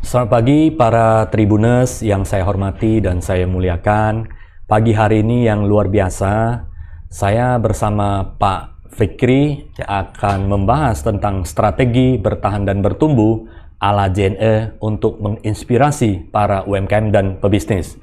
Selamat pagi para Tribuners yang saya hormati dan saya muliakan. Pagi hari ini yang luar biasa, saya bersama Pak Fikri akan membahas tentang strategi bertahan dan bertumbuh ala JNE untuk menginspirasi para UMKM dan pebisnis.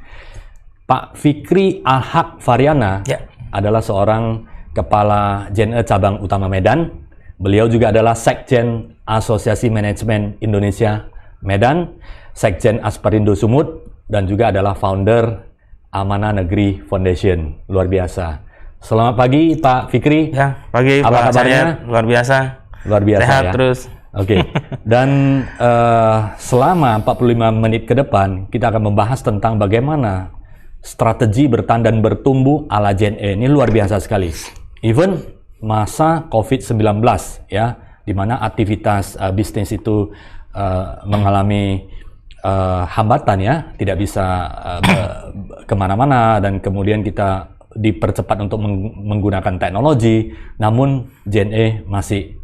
Pak Fikri Al-Haq Faryana adalah seorang Kepala JNE Cabang Utama Medan. Beliau juga adalah Sekjen Asosiasi Manajemen Indonesia Medan, Sekjen Asperindo Sumut, dan juga adalah founder Amanah Negeri Foundation. Luar biasa. Selamat pagi Pak Fikri. Ya, pagi Apa kabarnya? Luar biasa. Luar biasa. Sehat ya. terus. Oke. Dan selama 45 menit ke depan kita akan membahas tentang bagaimana strategi bertahan dan bertumbuh ala JNE. Ini luar biasa sekali. Even masa COVID-19 ya, di mana aktivitas bisnis itu mengalami hambatan ya, tidak bisa kemana-mana, dan kemudian kita dipercepat untuk menggunakan teknologi, namun JNE masih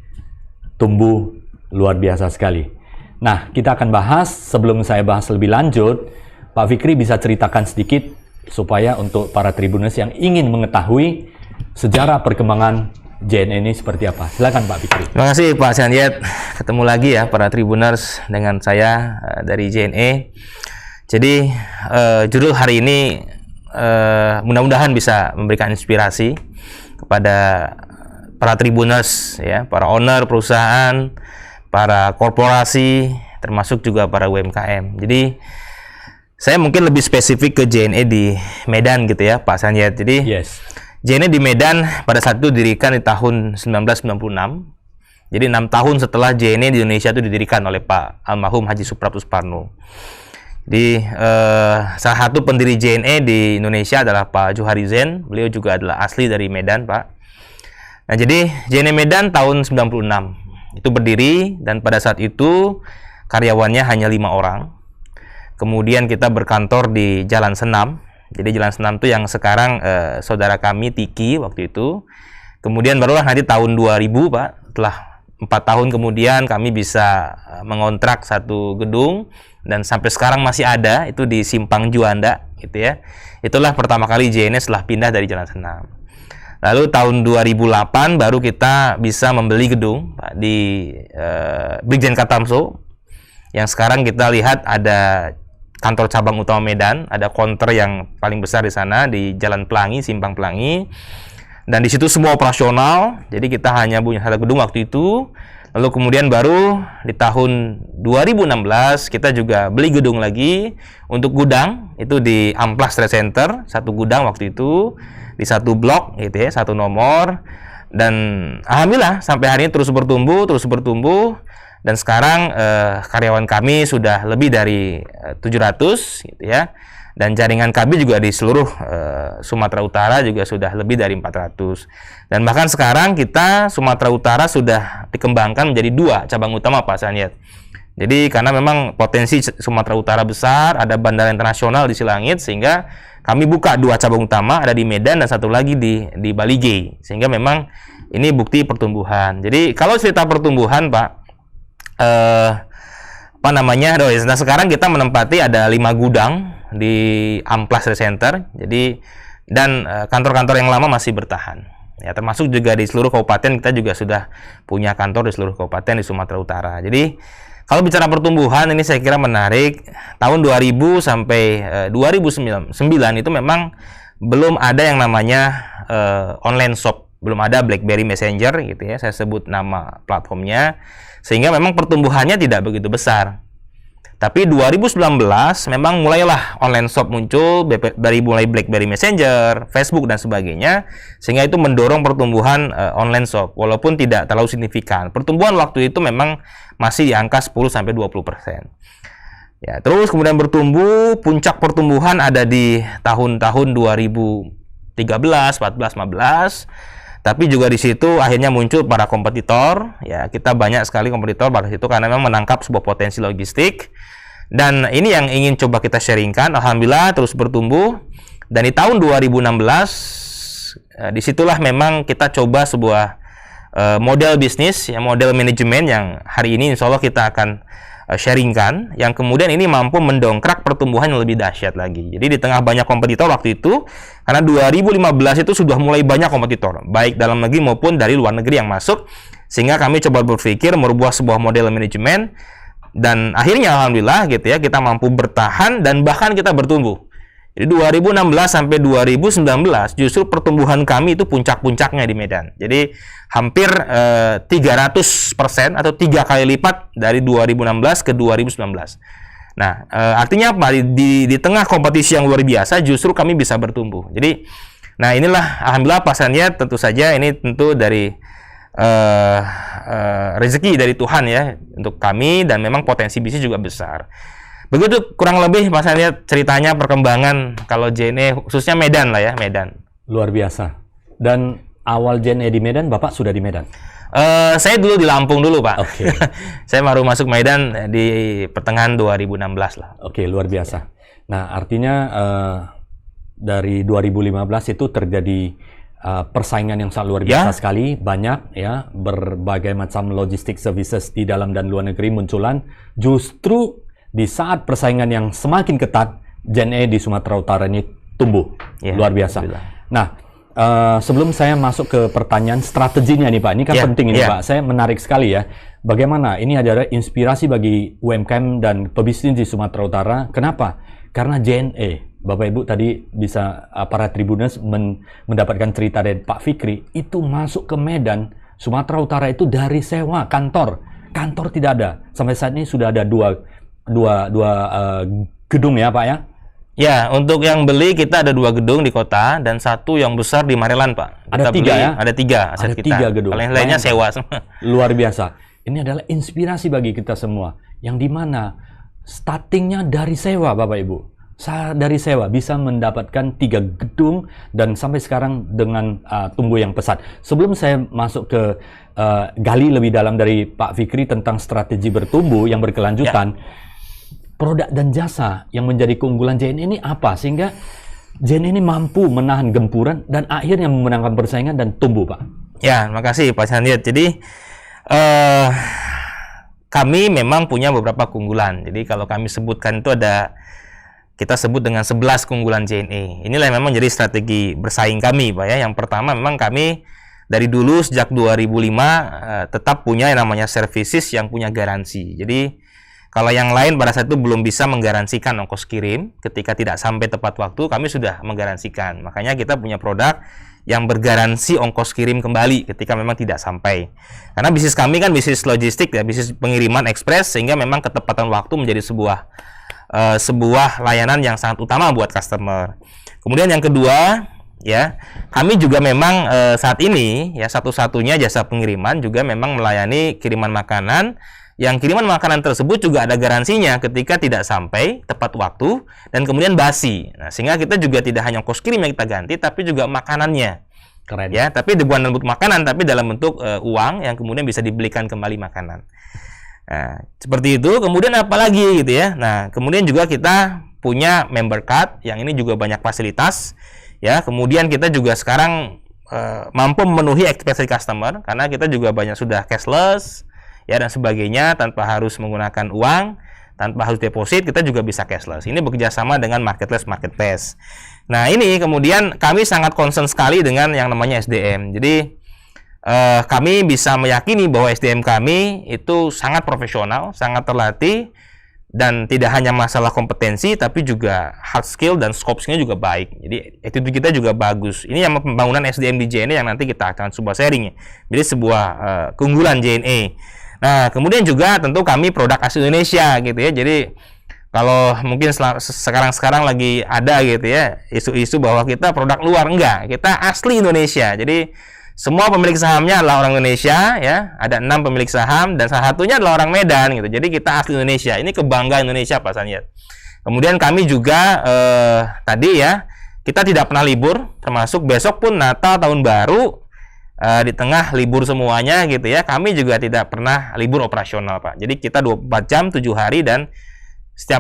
tumbuh luar biasa sekali. Nah, kita akan bahas, sebelum saya bahas lebih lanjut, Pak Fikri bisa ceritakan sedikit supaya untuk para Tribuners yang ingin mengetahui sejarah perkembangan JNE ini seperti apa. Silakan Pak Fikri. Terima kasih Pak Sanjet. Ketemu lagi ya para Tribuners dengan saya dari JNE. Jadi judul hari ini mudah-mudahan bisa memberikan inspirasi kepada para Tribuners ya, para owner perusahaan, para korporasi, termasuk juga para UMKM. Jadi saya mungkin lebih spesifik ke JNE di Medan gitu ya Pak Sanjet. Jadi JNE di Medan pada saat itu didirikan di tahun 1996. Jadi 6 tahun setelah JNE di Indonesia itu didirikan oleh Pak almarhum Haji Suprapto Suparno. Di salah satu pendiri JNE di Indonesia adalah Pak Johari Zain. Beliau juga adalah asli dari Medan, Pak. Nah, jadi JNE Medan tahun 96 itu berdiri, dan pada saat itu karyawannya hanya 5 orang. Kemudian kita berkantor di Jalan Senam. Jadi Jalan Senam itu yang sekarang saudara kami Tiki waktu itu. Kemudian barulah nanti tahun 2000 Pak, setelah 4 tahun kemudian kami bisa mengontrak satu gedung, dan sampai sekarang masih ada, itu di Simpang Juanda gitu ya. Itulah pertama kali JNE setelah pindah dari Jalan Senam. Lalu tahun 2008 baru kita bisa membeli gedung Pak, di Brigjen Katamso, yang sekarang kita lihat ada kantor cabang utama Medan, ada konter yang paling besar di sana di Jalan Pelangi, Simpang Pelangi, dan di situ semua operasional. Jadi kita hanya punya satu gedung waktu itu. Lalu kemudian baru di tahun 2016 kita juga beli gedung lagi untuk gudang, itu di Amplas Trade Center, satu gudang waktu itu di satu blok gitu ya, satu nomor. Dan alhamdulillah sampai hari ini terus bertumbuh. Dan sekarang karyawan kami sudah lebih dari 700 gitu ya. Dan jaringan kami juga di seluruh Sumatera Utara juga sudah lebih dari 400. Dan bahkan sekarang kita Sumatera Utara sudah dikembangkan menjadi 2 cabang utama Pak Sanjet. Jadi karena memang potensi Sumatera Utara besar, ada bandara internasional di Silangit, sehingga kami buka 2 cabang utama, ada di Medan dan satu lagi di Balige. Sehingga memang ini bukti pertumbuhan. Jadi kalau cerita pertumbuhan Pak, nah sekarang kita menempati ada 5 gudang di Amplas Trade Center. Jadi dan kantor-kantor yang lama masih bertahan ya, termasuk juga di seluruh kabupaten. Kita juga sudah punya kantor di seluruh kabupaten di Sumatera Utara. Jadi kalau bicara pertumbuhan ini saya kira menarik. Tahun 2000 sampai 2009 itu memang belum ada yang namanya online shop, belum ada BlackBerry Messenger gitu ya, saya sebut nama platformnya, sehingga memang pertumbuhannya tidak begitu besar. Tapi 2019 memang mulailah online shop muncul, dari mulai BlackBerry Messenger, Facebook dan sebagainya, sehingga itu mendorong pertumbuhan online shop, walaupun tidak terlalu signifikan. Pertumbuhan waktu itu memang masih di angka 10-20%. Ya, terus kemudian bertumbuh, puncak pertumbuhan ada di tahun-tahun 2013, 14, 15. Tapi juga di situ akhirnya muncul para kompetitor. Ya, kita banyak sekali kompetitor pada situ karena memang menangkap sebuah potensi logistik. Dan ini yang ingin coba kita sharingkan. Alhamdulillah terus bertumbuh. Dan di tahun 2016 disitulah memang kita coba sebuah model bisnis, ya, model manajemen yang hari ini insya Allah kita akan sharingkan, yang kemudian ini mampu mendongkrak pertumbuhan yang lebih dahsyat lagi. Jadi di tengah banyak kompetitor waktu itu, karena 2015 itu sudah mulai banyak kompetitor, baik dalam negeri maupun dari luar negeri yang masuk, sehingga kami coba berpikir merubah sebuah model manajemen, dan akhirnya alhamdulillah gitu ya, kita mampu bertahan dan bahkan kita bertumbuh. Jadi 2016 sampai 2019 justru pertumbuhan kami itu puncak-puncaknya di Medan. Jadi hampir 300% atau 3 kali lipat dari 2016 ke 2019. Nah, artinya apa? Di tengah kompetisi yang luar biasa justru kami bisa bertumbuh. Jadi, nah inilah alhamdulillah pasannya, tentu saja ini tentu dari rezeki dari Tuhan ya untuk kami, dan memang potensi bisnis juga besar. Begitu kurang lebih Mas Aniat ceritanya perkembangan kalau JNE khususnya Medan lah ya, Medan. Luar biasa. Dan awal JNE di Medan, Bapak sudah di Medan? Saya dulu di Lampung dulu Pak. Oke. Saya baru masuk Medan di pertengahan 2016 lah. Oke, luar biasa. Nah, artinya dari 2015 itu terjadi persaingan yang sangat luar biasa sekali, banyak ya, berbagai macam logistik services di dalam dan luar negeri munculan. Justru di saat persaingan yang semakin ketat, JNE di Sumatera Utara ini tumbuh luar biasa. Nah, sebelum saya masuk ke pertanyaan strateginya nih Pak, ini kan penting ini Pak, saya menarik sekali ya. Bagaimana ini adalah inspirasi bagi UMKM dan pebisnis di Sumatera Utara. Kenapa? Karena JNE, Bapak Ibu tadi bisa para Tribuners mendapatkan cerita dari Pak Fikri, itu masuk ke Medan, Sumatera Utara itu dari sewa kantor tidak ada. Sampai saat ini sudah ada dua gedung ya Pak ya? Ya, untuk yang beli kita ada 2 gedung di kota dan 1 yang besar di Maryland Pak. Ada 3 ya? Ada 3 aset kita. 3 gedung. Lainnya sewa semua. Luar biasa. Ini adalah inspirasi bagi kita semua. Yang dimana startingnya dari sewa Bapak Ibu. Dari sewa bisa mendapatkan 3 gedung dan sampai sekarang dengan tumbuh yang pesat. Sebelum saya masuk ke gali lebih dalam dari Pak Fikri tentang strategi bertumbuh yang berkelanjutan, produk dan jasa yang menjadi keunggulan JNE ini apa? Sehingga JNE ini mampu menahan gempuran dan akhirnya memenangkan persaingan dan tumbuh, Pak. Ya, makasih Pak Sandiat. Jadi kami memang punya beberapa keunggulan. Jadi kalau kami sebutkan itu kita sebut dengan 11 keunggulan JNE. Inilah yang memang jadi strategi bersaing kami, Pak ya. Yang pertama memang kami dari dulu sejak 2005 tetap punya yang namanya services yang punya garansi. Jadi kalau yang lain pada saat itu belum bisa menggaransikan ongkos kirim ketika tidak sampai tepat waktu, kami sudah menggaransikan. Makanya kita punya produk yang bergaransi ongkos kirim kembali ketika memang tidak sampai. Karena bisnis kami kan bisnis logistik ya, bisnis pengiriman ekspres, sehingga memang ketepatan waktu menjadi sebuah layanan yang sangat utama buat customer. Kemudian yang kedua, ya, kami juga memang saat ini ya satu-satunya jasa pengiriman juga memang melayani kiriman makanan, yang kiriman makanan tersebut juga ada garansinya ketika tidak sampai tepat waktu dan kemudian basi. Nah, sehingga kita juga tidak hanya ongkos kirim yang kita ganti, tapi juga makanannya. Keren. Ya, tapi bukan dalam bentuk makanan, tapi dalam bentuk uang yang kemudian bisa dibelikan kembali makanan. Nah, seperti itu. Kemudian apa lagi gitu ya? Nah, kemudian juga kita punya member card yang ini juga banyak fasilitas. Ya, kemudian kita juga sekarang mampu memenuhi ekspektasi customer karena kita juga banyak sudah cashless ya dan sebagainya, tanpa harus menggunakan uang, tanpa harus deposit, kita juga bisa cashless. Ini bekerjasama dengan marketplace. Nah, ini kemudian kami sangat concern sekali dengan yang namanya SDM. Jadi kami bisa meyakini bahwa SDM kami itu sangat profesional, sangat terlatih, dan tidak hanya masalah kompetensi, tapi juga hard skill dan soft skill-nya juga baik. Jadi attitude kita juga bagus. Ini yang pembangunan SDM di JNE yang nanti kita akan coba sharing ya. Jadi sebuah keunggulan JNE. Nah, kemudian juga tentu kami produk asli Indonesia gitu ya. Jadi kalau mungkin sekarang lagi ada gitu ya isu-isu bahwa kita produk luar, enggak, kita asli Indonesia. Jadi semua pemilik sahamnya adalah orang Indonesia ya. Ada 6 pemilik saham dan salah satunya adalah orang Medan gitu. Jadi kita asli Indonesia. Ini kebanggaan Indonesia Pak Sandiat. Kemudian kami juga tadi ya, kita tidak pernah libur, termasuk besok pun Natal, Tahun Baru. Di tengah libur semuanya gitu ya, kami juga tidak pernah libur operasional Pak. Jadi kita 24 jam 7 hari dan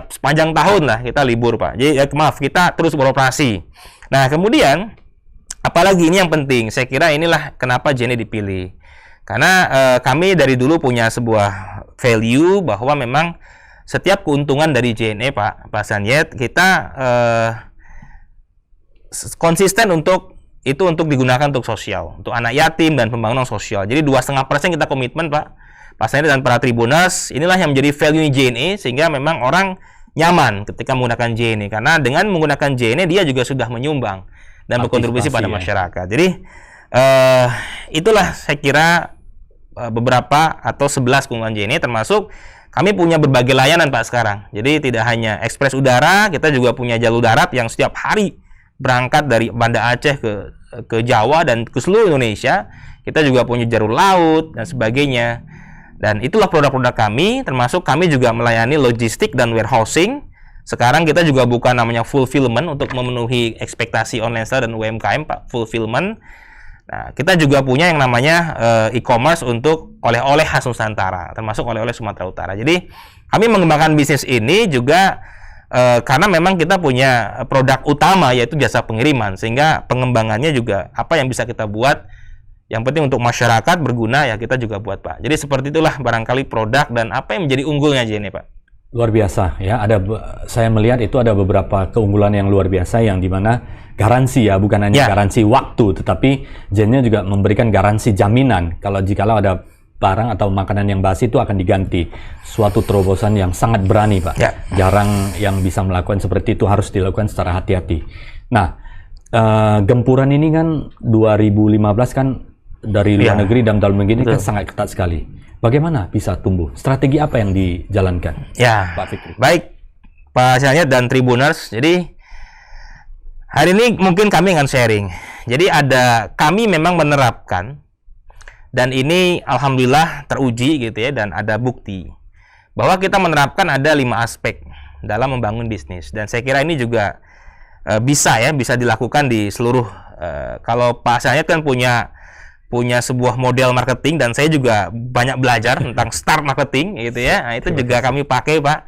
sepanjang tahun lah kita libur Pak. Jadi kita terus beroperasi. Nah, kemudian apalagi ini yang penting, saya kira inilah kenapa JNE dipilih. Karena kami dari dulu punya sebuah value bahwa memang setiap keuntungan dari JNE Pak Sanyet kita konsisten untuk digunakan untuk sosial, untuk anak yatim dan pembangunan sosial. Jadi 2,5% kita komitmen Pak Sanyet dan para Tribuners. Inilah yang menjadi value JNE, sehingga memang orang nyaman ketika menggunakan JNE, karena dengan menggunakan JNE dia juga sudah menyumbang dan berkontribusi pada masyarakat. Jadi itulah saya kira beberapa atau 11 keunggulan JNE, termasuk kami punya berbagai layanan Pak sekarang. Jadi tidak hanya ekspres udara, kita juga punya jalur darat yang setiap hari berangkat dari Banda Aceh ke Jawa dan ke seluruh Indonesia. Kita juga punya jalur laut dan sebagainya. Dan itulah produk-produk kami, termasuk kami juga melayani logistik dan warehousing. Sekarang kita juga buka namanya fulfillment untuk memenuhi ekspektasi online seller dan UMKM Pak, fulfillment. Nah, kita juga punya yang namanya e-commerce untuk oleh-oleh khas Nusantara, termasuk oleh-oleh Sumatera Utara. Jadi kami mengembangkan bisnis ini juga karena memang kita punya produk utama yaitu jasa pengiriman, sehingga pengembangannya juga apa yang bisa kita buat yang penting untuk masyarakat berguna ya kita juga buat Pak. Jadi seperti itulah barangkali produk dan apa yang menjadi unggulnya JNE Pak. Luar biasa ya, saya melihat itu ada beberapa keunggulan yang luar biasa yang dimana garansi ya, bukan hanya garansi waktu, tetapi JNE juga memberikan garansi jaminan kalau jikalau ada barang atau makanan yang basi itu akan diganti. Suatu terobosan yang sangat berani Pak. Jarang yang bisa melakukan seperti itu, harus dilakukan secara hati-hati. Nah, gempuran ini kan 2015 kan dari luar negeri dan dalam negeri ini kan sangat ketat sekali. Bagaimana bisa tumbuh? Strategi apa yang dijalankan? Ya, Pak Fikri. Baik Pak Sanyet dan Tribuners. Jadi hari ini mungkin kami akan sharing. Jadi kami memang menerapkan, dan ini alhamdulillah teruji gitu ya, dan ada bukti bahwa kita menerapkan ada 5 aspek dalam membangun bisnis. Dan saya kira ini juga bisa dilakukan di seluruh. Kalau Pak Sanyet kan punya sebuah model marketing, dan saya juga banyak belajar tentang start marketing gitu ya. Nah, itu juga kami pakai Pak.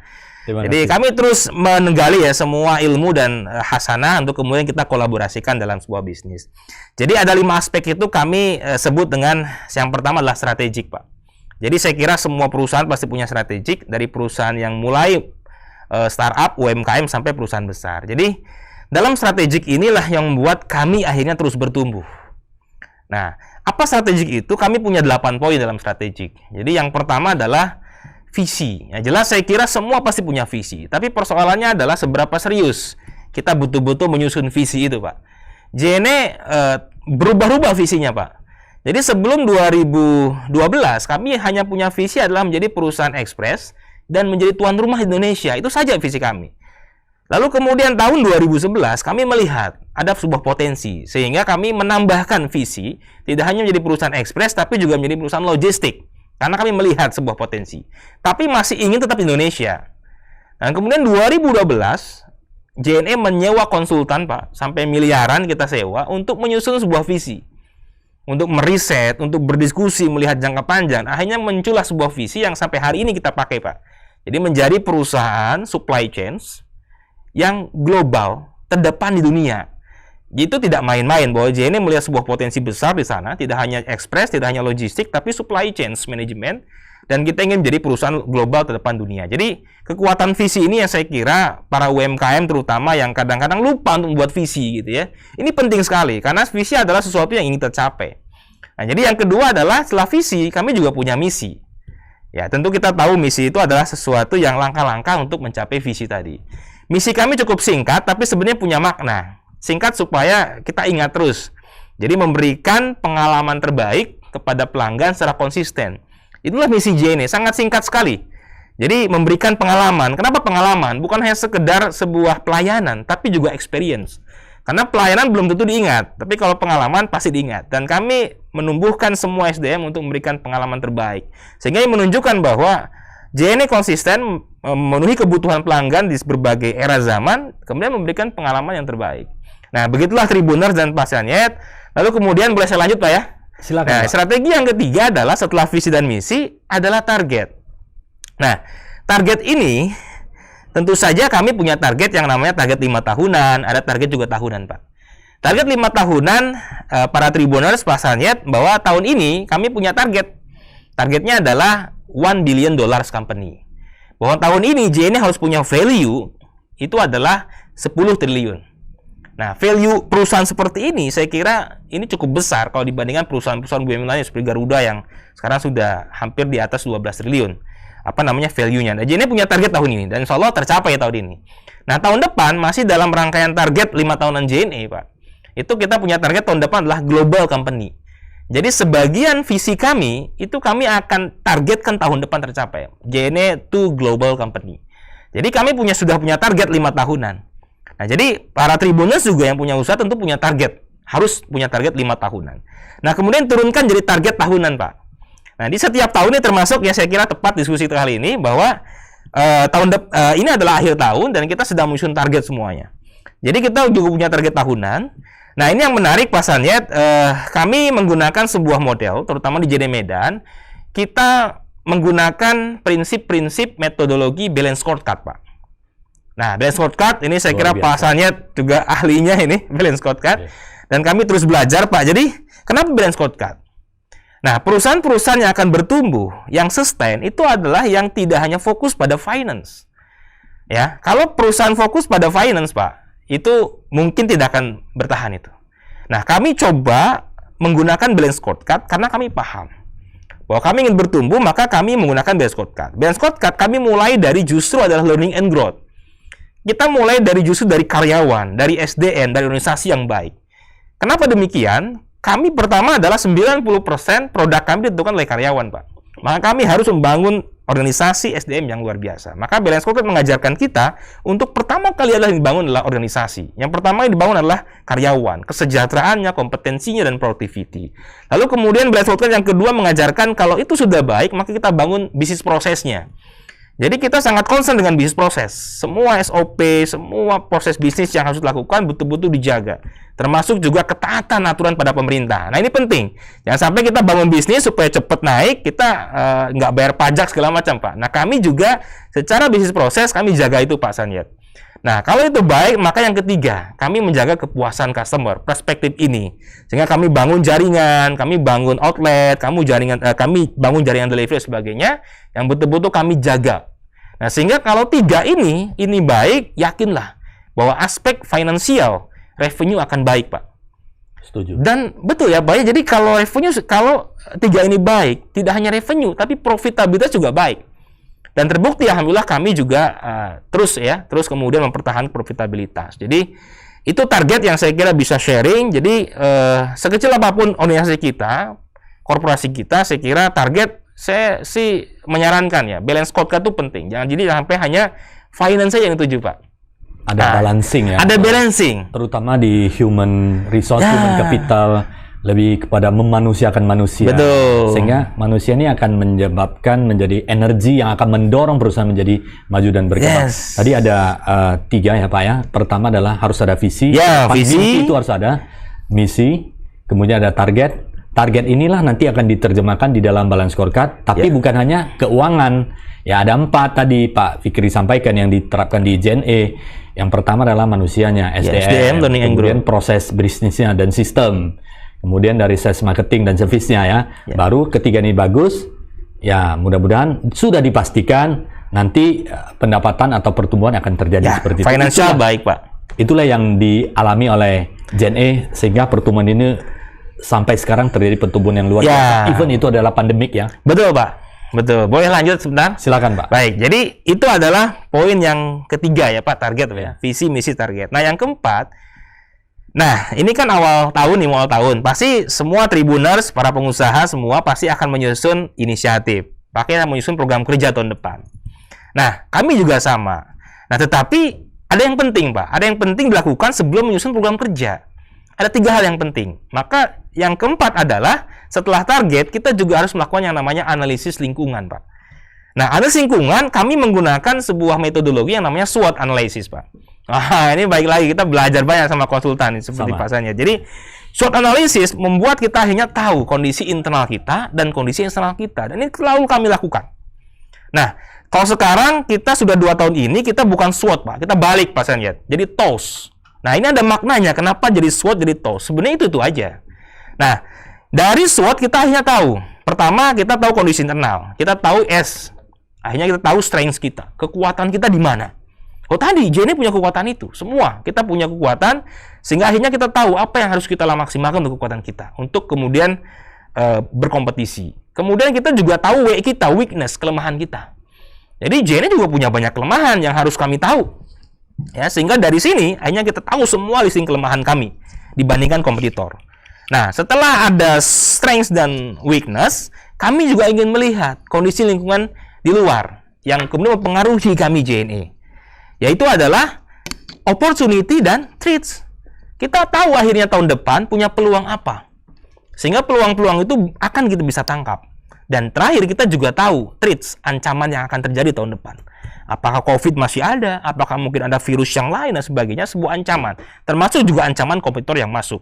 Jadi kami terus menggali ya semua ilmu dan hasanah untuk kemudian kita kolaborasikan dalam sebuah bisnis. Jadi ada 5 aspek itu kami sebut dengan, yang pertama adalah strategik Pak. Jadi saya kira semua perusahaan pasti punya strategik, dari perusahaan yang mulai startup, UMKM sampai perusahaan besar. Jadi dalam strategik inilah yang membuat kami akhirnya terus bertumbuh. Nah, apa strategik itu? Kami punya 8 poin dalam strategik. Jadi yang pertama adalah visi. Ya, jelas saya kira semua pasti punya visi. Tapi persoalannya adalah seberapa serius kita betul-betul menyusun visi itu Pak. JNE berubah-ubah visinya Pak. Jadi sebelum 2012 kami hanya punya visi adalah menjadi perusahaan ekspres dan menjadi tuan rumah Indonesia. Itu saja visi kami. Lalu kemudian tahun 2011 kami melihat ada sebuah potensi, sehingga kami menambahkan visi, tidak hanya menjadi perusahaan ekspres tapi juga menjadi perusahaan logistik, karena kami melihat sebuah potensi, tapi masih ingin tetap Indonesia. Dan kemudian 2012 JNE menyewa konsultan Pak, sampai miliaran kita sewa untuk menyusun sebuah visi, untuk meriset, untuk berdiskusi, melihat jangka panjang. Akhirnya muncullah sebuah visi yang sampai hari ini kita pakai Pak. Jadi menjadi perusahaan supply chains yang global, terdepan di dunia. Itu tidak main-main, bahwa JNE melihat sebuah potensi besar di sana, tidak hanya ekspres, tidak hanya logistik, tapi supply chain management, dan kita ingin menjadi perusahaan global terdepan dunia. Jadi kekuatan visi ini yang saya kira para UMKM terutama yang kadang-kadang lupa untuk membuat visi gitu ya. Ini penting sekali, karena visi adalah sesuatu yang ingin tercapai. Nah, jadi yang kedua adalah setelah visi, kami juga punya misi. Ya, tentu kita tahu misi itu adalah sesuatu yang langkah-langkah untuk mencapai visi tadi. Misi kami cukup singkat, tapi sebenarnya punya makna. Singkat supaya kita ingat terus. Jadi memberikan pengalaman terbaik kepada pelanggan secara konsisten. Itulah misi JNE, sangat singkat sekali. Jadi memberikan pengalaman. Kenapa pengalaman? Bukan hanya sekedar sebuah pelayanan, tapi juga experience. Karena pelayanan belum tentu diingat, tapi kalau pengalaman pasti diingat. Dan kami menumbuhkan semua SDM untuk memberikan pengalaman terbaik. Sehingga ini menunjukkan bahwa JNE konsisten memenuhi kebutuhan pelanggan di berbagai era zaman, kemudian memberikan pengalaman yang terbaik. Nah, begitulah Tribuners dan Pak Sanyet. Lalu kemudian boleh saya lanjut Pak ya? Silakan. Nah, Pak. strategi yang ketiga adalah setelah visi dan misi adalah target. Nah, target ini tentu saja kami punya target yang namanya target 5 tahunan, ada target juga tahunan Pak. Target 5 tahunan para Tribuners Pak Sanyet, bahwa tahun ini kami punya target. Targetnya adalah $1 billion company. bahwa tahun ini JNE harus punya value itu adalah 10 triliun. Nah, value perusahaan seperti ini saya kira ini cukup besar kalau dibandingkan perusahaan-perusahaan BUMN lainnya seperti Garuda yang sekarang sudah hampir di atas 12 triliun. Value-nya. Nah, JNE punya target tahun ini dan insya Allah tercapai tahun ini. Nah, tahun depan masih dalam rangkaian target 5 tahunan JNE, Pak. Itu kita punya target tahun depan adalah global company. Jadi sebagian visi kami itu kami akan targetkan tahun depan tercapai. JNE to global company. Jadi kami sudah punya target 5 tahunan. Nah, jadi para Tribuners juga yang punya usaha tentu punya target. Harus punya target 5 tahunan. Nah, kemudian turunkan jadi target tahunan, Pak. Nah, di setiap tahun ini termasuk ya saya kira tepat diskusi kali ini bahwa ini adalah akhir tahun dan kita sedang menyusun target semuanya. Jadi kita juga punya target tahunan. Nah, ini yang menarik Pak Sanyet, kami menggunakan sebuah model terutama di JNE Medan. Kita menggunakan prinsip-prinsip metodologi balance scorecard, Pak. Nah, balance scorecard ini saya kira Pak Sanyet juga ahlinya ini balance scorecard. Dan kami terus belajar, Pak. Jadi, kenapa balance scorecard? Nah, perusahaan-perusahaan yang akan bertumbuh, yang sustain itu adalah yang tidak hanya fokus pada finance. Ya, kalau perusahaan fokus pada finance, Pak, itu mungkin tidak akan bertahan itu. Nah, kami coba menggunakan balance scorecard karena kami paham bahwa kami ingin bertumbuh, maka kami menggunakan balance scorecard. Balance scorecard kami mulai dari justru adalah learning and growth. Kita mulai dari justru dari karyawan, dari SDM, dari organisasi yang baik. Kenapa demikian? Kami pertama adalah 90% produk kami ditentukan oleh karyawan, Pak. Maka kami harus membangun organisasi SDM yang luar biasa. Maka balance scorecard mengajarkan kita untuk pertama kali adalah dibangun adalah organisasi. Yang pertama yang dibangun adalah karyawan, kesejahteraannya, kompetensinya, dan productivity. Lalu kemudian balance scorecard yang kedua mengajarkan kalau itu sudah baik, maka kita bangun bisnis prosesnya. Jadi kita sangat concern dengan bisnis proses. Semua SOP, semua proses bisnis yang harus dilakukan betul-betul dijaga. Termasuk juga ketaatan aturan pada pemerintah. Nah, ini penting. Jangan sampai kita bangun bisnis supaya cepat naik, kita nggak bayar pajak segala macam, Pak. Nah, kami juga secara bisnis proses, kami jaga itu, Pak Sanyet. Nah, kalau itu baik, maka yang ketiga, kami menjaga kepuasan customer, perspektif ini. Sehingga kami bangun jaringan, kami bangun outlet, kami bangun jaringan delivery dan sebagainya, yang betul-betul kami jaga. Nah, sehingga kalau tiga ini baik, yakinlah bahwa aspek finansial, revenue akan baik, Pak. Setuju. Dan betul ya, Pak. Jadi kalau tiga ini baik, tidak hanya revenue, tapi profitabilitas juga baik. Dan terbukti alhamdulillah kami juga terus kemudian mempertahankan profitabilitas. Jadi itu target yang saya kira bisa sharing. Jadi sekecil apapun organisasi kita, korporasi kita, saya kira target saya sih menyarankan ya balance scorecard itu penting. Jangan sampai hanya finance saja yang dituju, Pak. Ada balancing ya. Ada balancing. Terutama di human resource, human capital, lebih kepada memanusiakan manusia. Betul. Sehingga manusia ini akan menyebabkan menjadi energi yang akan mendorong perusahaan menjadi maju dan berkembang. Yes. Tadi ada 3 ya, Pak ya. Pertama adalah harus ada visi. Ya, visi. Misi itu harus ada. Misi, kemudian ada target. Target inilah nanti akan diterjemahkan di dalam balance scorecard, tapi bukan hanya keuangan. Ya, ada 4 tadi Pak Fikri sampaikan yang diterapkan di JNE. Yang pertama adalah manusianya, SDM, kemudian proses bisnisnya dan sistem. Kemudian dari sales marketing dan servisnya ya. Baru ketiga ini bagus, ya mudah-mudahan sudah dipastikan nanti pendapatan atau pertumbuhan akan terjadi seperti itu. Financial baik, Pak. Itulah yang dialami oleh JNE sehingga pertumbuhan ini sampai sekarang terjadi pertumbuhan yang luar biasa. Even itu adalah pandemik ya. Betul, Pak. Betul. Boleh lanjut sebentar? Silakan, Pak. Baik, jadi itu adalah poin yang ketiga ya, Pak, target ya. Visi, misi, target. Nah, yang keempat, ini kan awal tahun. Pasti semua Tribuners, para pengusaha semua pasti akan menyusun inisiatif. Pakai menyusun program kerja tahun depan. Nah, kami juga sama. Nah, tetapi ada yang penting, Pak. Ada yang penting dilakukan sebelum menyusun program kerja. Ada 3 hal yang penting. Maka yang keempat adalah setelah target, kita juga harus melakukan yang namanya analisis lingkungan, Pak. Nah, analisis lingkungan kami menggunakan sebuah metodologi yang namanya SWOT analysis, Pak. Ini baik lagi, kita belajar banyak sama konsultan seperti Pak Sanya. Jadi, SWOT analysis membuat kita akhirnya tahu kondisi internal kita dan kondisi eksternal kita. Dan ini selalu kami lakukan. Nah, kalau sekarang kita sudah 2 tahun ini, kita bukan SWOT, Pak. Kita balik, Pak Sanya. Jadi, TOS. Nah, ini ada maknanya. Kenapa jadi SWOT, jadi TOS? Sebenarnya itu aja. Nah, dari SWOT kita akhirnya tahu. Pertama, kita tahu kondisi internal. Kita tahu S. Akhirnya kita tahu strength kita, kekuatan kita di mana. Oh tadi, JNE punya kekuatan itu. Semua kita punya kekuatan, sehingga akhirnya kita tahu apa yang harus kita maksimalkan untuk kekuatan kita, untuk kemudian berkompetisi. Kemudian kita juga tahu kita, weakness, kelemahan kita. Jadi JNE juga punya banyak kelemahan yang harus kami tahu. Ya, sehingga dari sini akhirnya kita tahu semua listing kelemahan kami dibandingkan kompetitor. Nah, setelah ada strength dan weakness, kami juga ingin melihat kondisi lingkungan di luar yang kemudian mempengaruhi kami JNE, yaitu adalah opportunity dan threats. Kita tahu akhirnya tahun depan punya peluang apa, sehingga peluang-peluang itu akan kita bisa tangkap. Dan terakhir kita juga tahu threats, ancaman yang akan terjadi tahun depan. Apakah COVID masih ada, apakah mungkin ada virus yang lain dan sebagainya, sebuah ancaman, termasuk juga ancaman kompetitor yang masuk.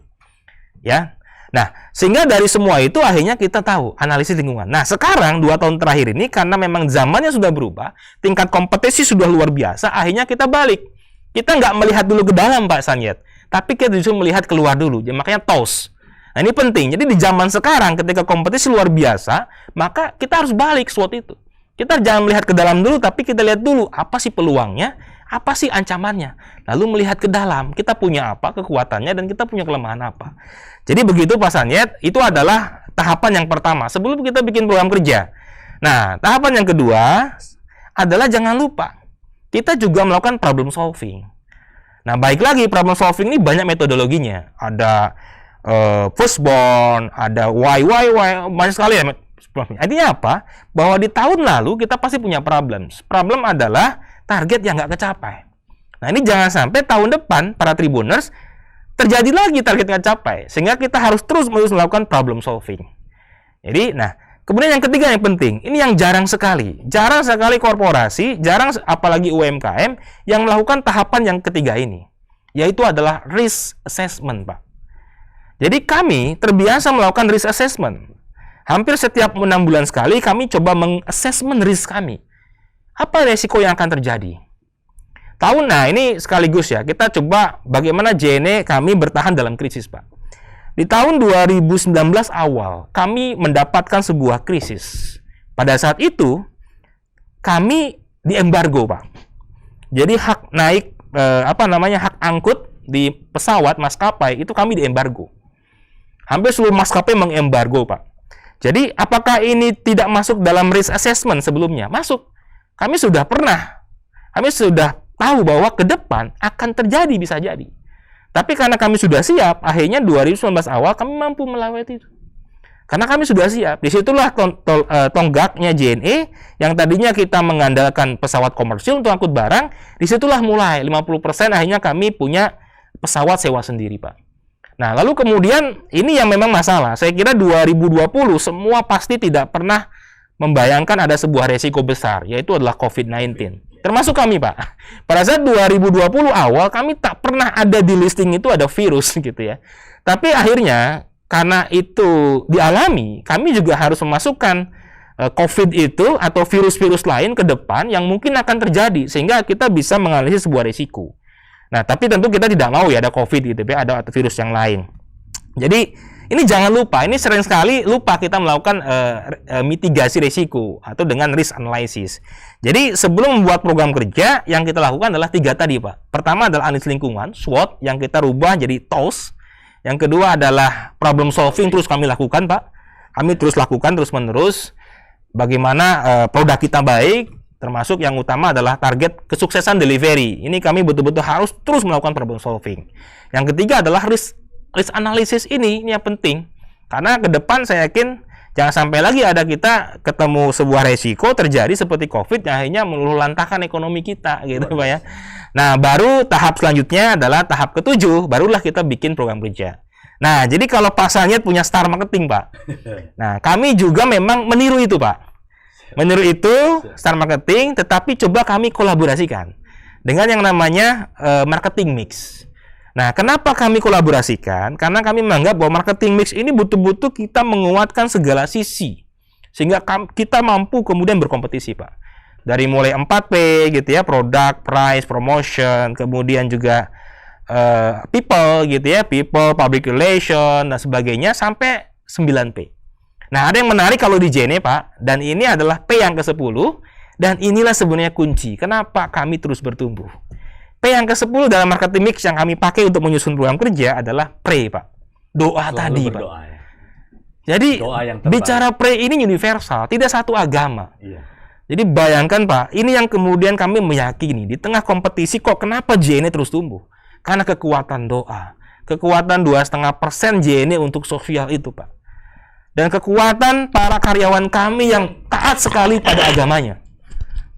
Ya. Nah, sehingga dari semua itu akhirnya kita tahu analisis lingkungan. Nah, sekarang 2 tahun terakhir ini karena memang zamannya sudah berubah, tingkat kompetisi sudah luar biasa, akhirnya kita balik. Kita nggak melihat dulu ke dalam, Pak Sanyet, tapi kita justru melihat keluar dulu. Ya, makanya TOS. Nah, ini penting. Jadi di zaman sekarang ketika kompetisi luar biasa, maka kita harus balik SWOT itu. Kita jangan melihat ke dalam dulu, tapi kita lihat dulu apa sih peluangnya, apa sih ancamannya. Lalu melihat ke dalam, kita punya apa kekuatannya dan kita punya kelemahan apa. Jadi begitu Pak Sanyet, itu adalah tahapan yang pertama sebelum kita bikin program kerja. Nah, tahapan yang kedua adalah jangan lupa kita juga melakukan problem solving. Nah, baik lagi problem solving ini banyak metodologinya. Ada firstborn, ada why, banyak sekali ya. Artinya apa? Bahwa di tahun lalu kita pasti punya problem. Problem adalah target yang nggak kecapai. Nah, ini jangan sampai tahun depan para Tribuners terjadi lagi target nggak capai, sehingga kita harus terus melakukan problem solving. Jadi, nah, kemudian yang ketiga yang penting, ini yang jarang sekali korporasi, jarang apalagi UMKM yang melakukan tahapan yang ketiga ini, yaitu adalah risk assessment, Pak. Jadi kami terbiasa melakukan risk assessment. Hampir setiap 6 bulan sekali kami coba meng-assessment risk kami. Apa resiko yang akan terjadi? Nah ini sekaligus ya, kita coba bagaimana JNE kami bertahan dalam krisis, Pak. Di tahun 2019 awal, kami mendapatkan sebuah krisis. Pada saat itu, kami diembargo, Pak. Jadi hak naik, hak angkut di pesawat maskapai, itu kami diembargo. Hampir seluruh maskapai mengembargo, Pak. Jadi, apakah ini tidak masuk dalam risk assessment sebelumnya? Masuk. Kami sudah tahu bahwa ke depan akan terjadi, bisa jadi. Tapi karena kami sudah siap, akhirnya 2019 awal kami mampu melewati itu. Karena kami sudah siap. Disitulah tonggaknya JNE yang tadinya kita mengandalkan pesawat komersil untuk angkut barang, disitulah mulai 50% akhirnya kami punya pesawat sewa sendiri, Pak. Nah, lalu kemudian ini yang memang masalah. Saya kira 2020 semua pasti tidak pernah membayangkan ada sebuah resiko besar, yaitu adalah COVID-19. Termasuk kami, Pak. Pada saat 2020 awal, kami tak pernah ada di listing itu ada virus gitu ya. Tapi akhirnya, karena itu dialami, kami juga harus memasukkan COVID itu atau virus-virus lain ke depan yang mungkin akan terjadi, sehingga kita bisa menganalisis sebuah risiko. Nah, tapi tentu kita tidak mau ya ada COVID gitu ya, ada virus yang lain. Jadi, ini jangan lupa, ini sering sekali lupa kita melakukan mitigasi risiko atau dengan risk analysis. Jadi sebelum membuat program kerja, yang kita lakukan adalah 3 tadi, Pak. Pertama adalah analisis lingkungan, SWOT, yang kita rubah jadi TOS. Yang kedua adalah problem solving, terus kami lakukan, Pak. Kami terus lakukan terus-menerus. Bagaimana produk kita baik, termasuk yang utama adalah target kesuksesan delivery. Ini kami betul-betul harus terus melakukan problem solving. Yang ketiga adalah risk analysis ini yang penting, karena ke depan saya yakin jangan sampai lagi ada kita ketemu sebuah resiko terjadi seperti COVID yang akhirnya meluluhlantahkan ekonomi kita gitu, Pak ya. Nah, baru tahap selanjutnya adalah tahap ke-7, barulah kita bikin program kerja. Nah, jadi kalau Pak Sanyet punya star marketing, Pak. Nah, kami juga memang meniru itu, Pak. Meniru itu star marketing, tetapi coba kami kolaborasikan dengan yang namanya marketing mix. Nah, kenapa kami kolaborasikan? Karena kami menganggap bahwa marketing mix ini butuh-butuh kita menguatkan segala sisi, sehingga kita mampu kemudian berkompetisi, Pak. Dari mulai 4P gitu ya, product, price, promotion, kemudian juga people gitu ya, people, public relation, dan sebagainya, sampai 9P. Nah, ada yang menarik kalau di JNE, Pak, dan ini adalah P yang ke-10, Dan inilah sebenarnya kunci kenapa kami terus bertumbuh. P yang ke-10 dalam marketing mix yang kami pakai untuk menyusun program kerja adalah pray, Pak. Doa Selalu tadi, berdoa, Pak. ya. Jadi Doa yang terbaik. bicara pray ini universal, tidak satu agama. Iya. Jadi bayangkan, Pak, ini yang kemudian kami meyakini di tengah kompetisi kok kenapa JNE terus tumbuh? Karena kekuatan doa, kekuatan 2,5% JNE untuk sosial itu, Pak. Dan kekuatan para karyawan kami yang taat sekali pada agamanya.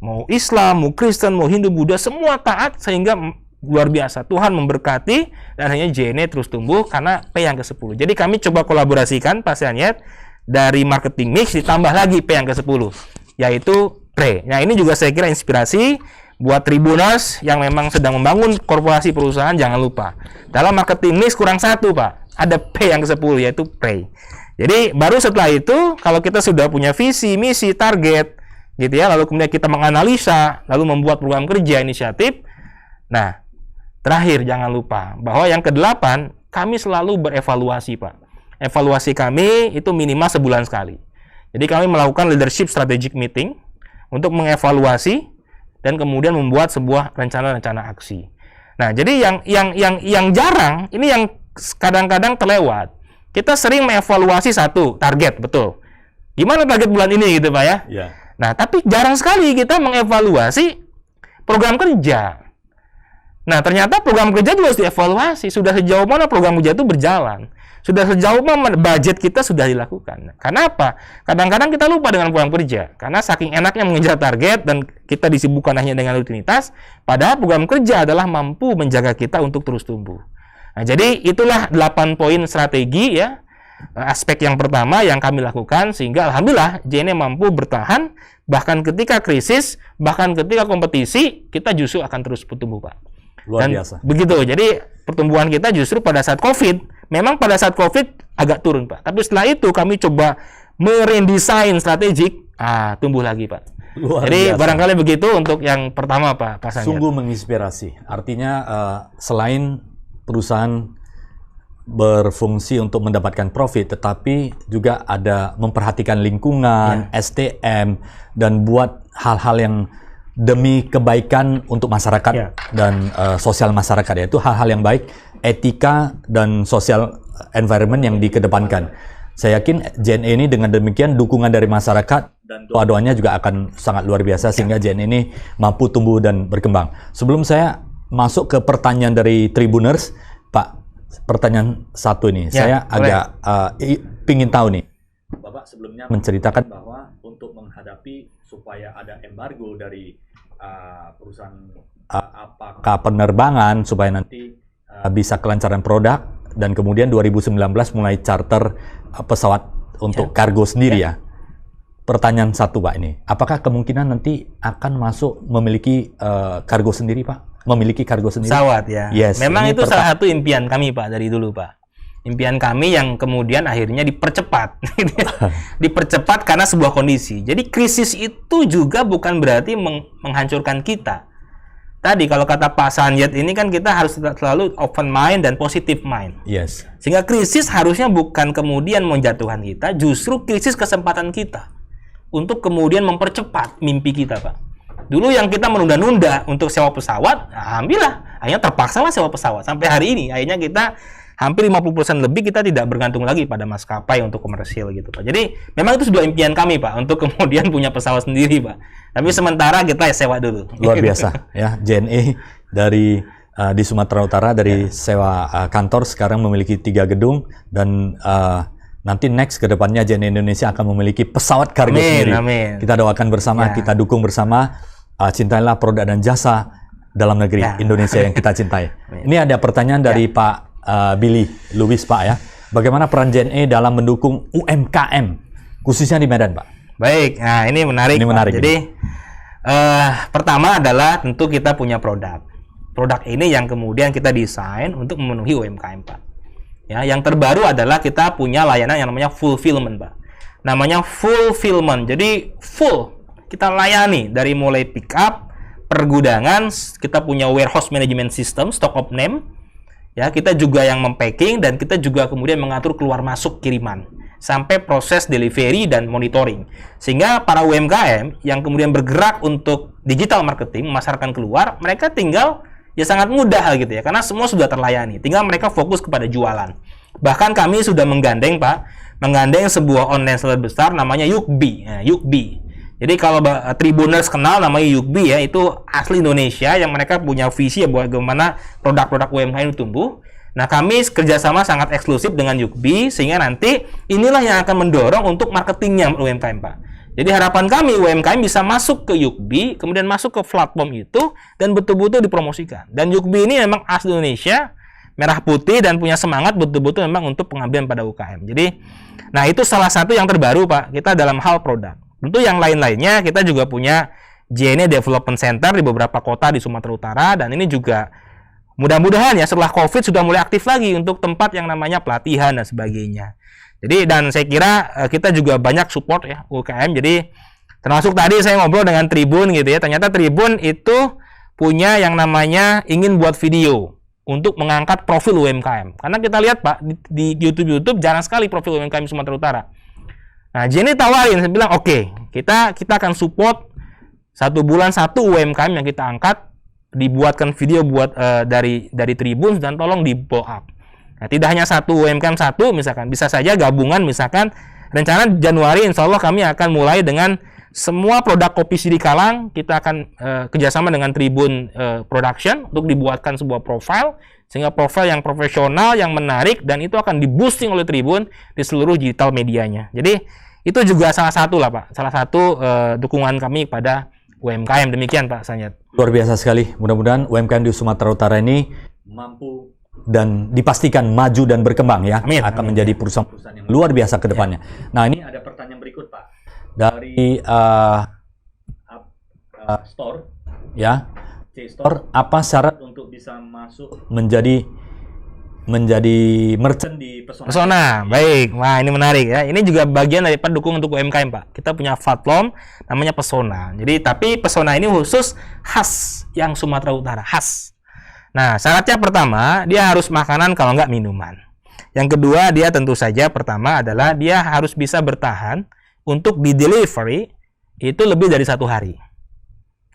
Mau Islam, mau Kristen, mau Hindu, Buddha, semua taat sehingga luar biasa. Tuhan memberkati dan hanya JNE terus tumbuh karena P yang ke-10. Jadi kami coba kolaborasikan Pak Sanyet dari marketing mix ditambah lagi P yang ke-10, yaitu pray. Nah, ini juga saya kira inspirasi buat Tribuners yang memang sedang membangun korporasi perusahaan, jangan lupa. Dalam marketing mix kurang satu, Pak. Ada P yang ke-10 yaitu pray. Jadi baru setelah itu kalau kita sudah punya visi, misi, target gitu ya, lalu kemudian kita menganalisa, lalu membuat program kerja, inisiatif. Nah, terakhir jangan lupa bahwa yang ke-8 kami selalu berevaluasi, Pak. Evaluasi kami itu minimal sebulan sekali. Jadi kami melakukan leadership strategic meeting untuk mengevaluasi dan kemudian membuat sebuah rencana-rencana aksi. Nah, jadi yang jarang ini yang kadang-kadang terlewat. Kita sering mengevaluasi satu target, betul. Gimana target bulan ini gitu, Pak ya? Iya. Nah, tapi jarang sekali kita mengevaluasi program kerja. Nah, ternyata program kerja juga harus dievaluasi. Sudah sejauh mana program kerja itu berjalan? Sudah sejauh mana budget kita sudah dilakukan? Karena apa? Kadang-kadang kita lupa dengan program kerja. Karena saking enaknya mengejar target dan kita disibukkan hanya dengan rutinitas, padahal program kerja adalah mampu menjaga kita untuk terus tumbuh. Nah, jadi itulah 8 poin strategi ya. Aspek yang pertama yang kami lakukan sehingga alhamdulillah JNE mampu bertahan bahkan ketika krisis, bahkan ketika kompetisi kita justru akan terus bertumbuh, Pak. Luar Dan biasa. begitu. Jadi pertumbuhan kita justru pada saat Covid, memang pada saat Covid agak turun, Pak. Tapi setelah itu kami coba meredesain strategik, tumbuh lagi, Pak. Luar Jadi biasa. barangkali begitu untuk yang pertama, Pak Sanyet. Sungguh menginspirasi. Artinya selain perusahaan berfungsi untuk mendapatkan profit, tetapi juga ada memperhatikan lingkungan, SDM, dan buat hal-hal yang demi kebaikan untuk masyarakat dan sosial masyarakat, yaitu hal-hal yang baik, etika dan sosial environment yang dikedepankan. Saya yakin JNE ini dengan demikian dukungan dari masyarakat dan doa-doanya juga akan sangat luar biasa sehingga JNE ini mampu tumbuh dan berkembang. Sebelum saya masuk ke pertanyaan dari Tribuners, Pak, pertanyaan satu ini, saya agak pingin tahu nih. Bapak sebelumnya menceritakan bahwa untuk menghadapi supaya ada embargo dari perusahaan apakah penerbangan supaya nanti bisa kelancaran produk dan kemudian 2019 mulai charter pesawat untuk kargo sendiri ya. Pertanyaan satu, Pak, ini, apakah kemungkinan nanti akan masuk memiliki kargo sendiri, Pak? Memiliki kargo sendiri? Pesawat ya. Yes. Memang itu salah satu impian kami, Pak, dari dulu, Pak. Impian kami yang kemudian akhirnya dipercepat. Dipercepat karena sebuah kondisi. Jadi krisis itu juga bukan berarti menghancurkan kita. Tadi kalau kata Pak Sanyet ini kan kita harus selalu open mind dan positive mind. Yes. Sehingga krisis harusnya bukan kemudian menjatuhkan kita, justru krisis kesempatan kita untuk kemudian mempercepat mimpi kita, Pak. Dulu yang kita menunda-nunda untuk sewa pesawat, alhamdulillah, akhirnya terpaksalah sewa pesawat. Sampai hari ini, akhirnya kita hampir 50% lebih kita tidak bergantung lagi pada maskapai untuk komersil gitu, Pak. Jadi, memang itu sudah impian kami, Pak, untuk kemudian punya pesawat sendiri, Pak. Tapi sementara kita sewa dulu. Luar biasa, ya. JNE dari di Sumatera Utara dari sewa kantor sekarang memiliki 3 gedung dan nanti next ke depannya JNE Indonesia akan memiliki pesawat kargo sendiri. Amin. Kita doakan bersama, kita dukung bersama. Cintailah produk dan jasa dalam negeri Indonesia yang kita cintai. Ini ada pertanyaan dari Pak Billy Lewis, Pak ya. Bagaimana peran JNE dalam mendukung UMKM khususnya di Medan, Pak? Baik, nah ini menarik. Ini menarik. Jadi pertama adalah tentu kita punya produk. Produk ini yang kemudian kita desain untuk memenuhi UMKM, Pak. Ya, yang terbaru adalah kita punya layanan yang namanya fulfillment, Pak. Namanya fulfillment. Jadi full kita layani dari mulai pick up, pergudangan, kita punya warehouse management system, stock of name. Ya, kita juga yang mempacking dan kita juga kemudian mengatur keluar masuk kiriman. sampai proses delivery dan monitoring. Sehingga para UMKM yang kemudian bergerak untuk digital marketing, memasarkan keluar, mereka tinggal ya sangat mudah gitu ya, karena semua sudah terlayani. Tinggal mereka fokus kepada jualan. Bahkan kami sudah menggandeng sebuah online seller besar namanya Yukbi. Nah, Yukbi. Jadi kalau Tribuners kenal namanya Yukbi ya, itu asli Indonesia yang mereka punya visi ya bagaimana produk-produk UMKM itu tumbuh. Nah, kami kerjasama sangat eksklusif dengan Yukbi, sehingga nanti inilah yang akan mendorong untuk marketingnya UMKM, Pak. Jadi harapan kami UMKM bisa masuk ke Yukbi, kemudian masuk ke platform itu, dan betul-betul dipromosikan. Dan Yukbi ini memang asli Indonesia, merah putih, dan punya semangat betul-betul memang untuk pengabdian pada UKM. Jadi, nah itu salah satu yang terbaru, Pak, kita dalam hal produk. Tentu yang lain-lainnya kita juga punya JNE Development Center di beberapa kota di Sumatera Utara, dan ini juga mudah-mudahan ya setelah COVID sudah mulai aktif lagi untuk tempat yang namanya pelatihan dan sebagainya. Jadi dan saya kira kita juga banyak support ya UKM. Jadi termasuk tadi saya ngobrol dengan Tribun gitu ya. Ternyata Tribun itu punya yang namanya ingin buat video untuk mengangkat profil UMKM. Karena kita lihat Pak di YouTube jarang sekali profil UMKM Sumatera Utara. Nah, Jenny tawarin, saya bilang oke, kita akan support 1 bulan 1 UMKM yang kita angkat, dibuatkan video buat dari Tribun dan tolong di blow up. Nah, tidak hanya 1 UMKM 1 misalkan, bisa saja gabungan misalkan rencana Januari insya Allah kami akan mulai dengan semua produk kopi Sidikalang, kita akan kerjasama dengan Tribun Production untuk dibuatkan sebuah profile, sehingga profil yang profesional, yang menarik, dan itu akan di-boosting oleh Tribun di seluruh digital medianya. Jadi itu juga salah satu lah Pak, salah satu dukungan kami pada UMKM. Demikian Pak Sanyat. Luar biasa sekali, mudah-mudahan UMKM di Sumatera Utara ini mampu dan dipastikan maju dan berkembang ya. Amin, akan amin. menjadi perusahaan-perusahaan yang luar biasa ke depannya. Nah ini ada pertanyaan berikut Pak. Dari store ya, C-Store, apa syarat untuk bisa masuk menjadi merchant di Pesona? Baik. Wah, ini menarik ya. Ini juga bagian dari pendukung untuk UMKM, Pak. Kita punya platform namanya Pesona. Jadi, tapi Pesona ini khusus khas yang Sumatera Utara, khas. Nah, syaratnya pertama, dia harus makanan kalau nggak minuman. Yang kedua, dia tentu saja pertama adalah dia harus bisa bertahan untuk di delivery itu lebih dari 1 hari.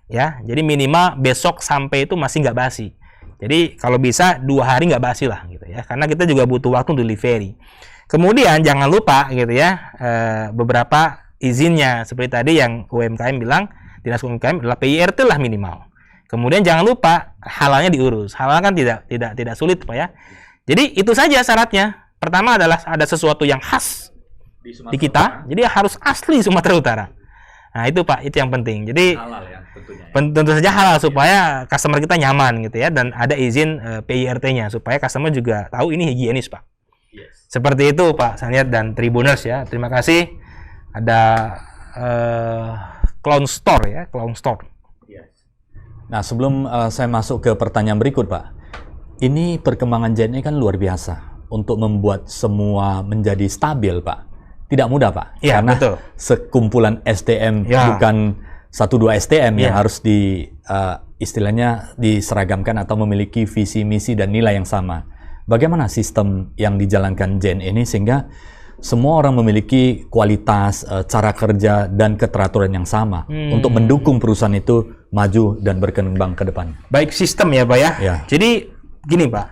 Ya, jadi minimal besok sampai itu masih nggak basi. Jadi kalau bisa 2 hari nggak basi lah gitu ya, karena kita juga butuh waktu delivery. Kemudian jangan lupa gitu ya, beberapa izinnya seperti tadi yang UMKM bilang, dinas UMKM adalah PIRT lah minimal. Kemudian jangan lupa halalnya diurus. Halal kan tidak sulit Pak ya. Jadi itu saja syaratnya. Pertama adalah ada sesuatu yang khas di kita, jadi harus asli Sumatera Utara. Nah itu Pak, itu yang penting. Jadi Halal ya tentunya. Tentu saja halal supaya customer kita nyaman gitu ya, dan ada izin PIRT-nya supaya customer juga tahu ini higienis Pak. Yes. Seperti itu Pak Sanyat dan Tribuners ya. Terima kasih. Ada Clown Store ya, Clown Store. Yes. Nah sebelum saya masuk ke pertanyaan berikut Pak, ini perkembangan JNE kan luar biasa untuk membuat semua menjadi stabil Pak. Tidak mudah Pak, ya, karena betul. sekumpulan SDM Ya. bukan 1-2 SDM yang Ya. harus istilahnya diseragamkan atau memiliki visi, misi, dan nilai yang sama. Bagaimana sistem yang dijalankan JNE ini sehingga semua orang memiliki kualitas, cara kerja, dan keteraturan yang sama untuk mendukung perusahaan itu maju dan berkembang ke depan? Baik sistem ya Pak ya. Ya. Jadi gini Pak,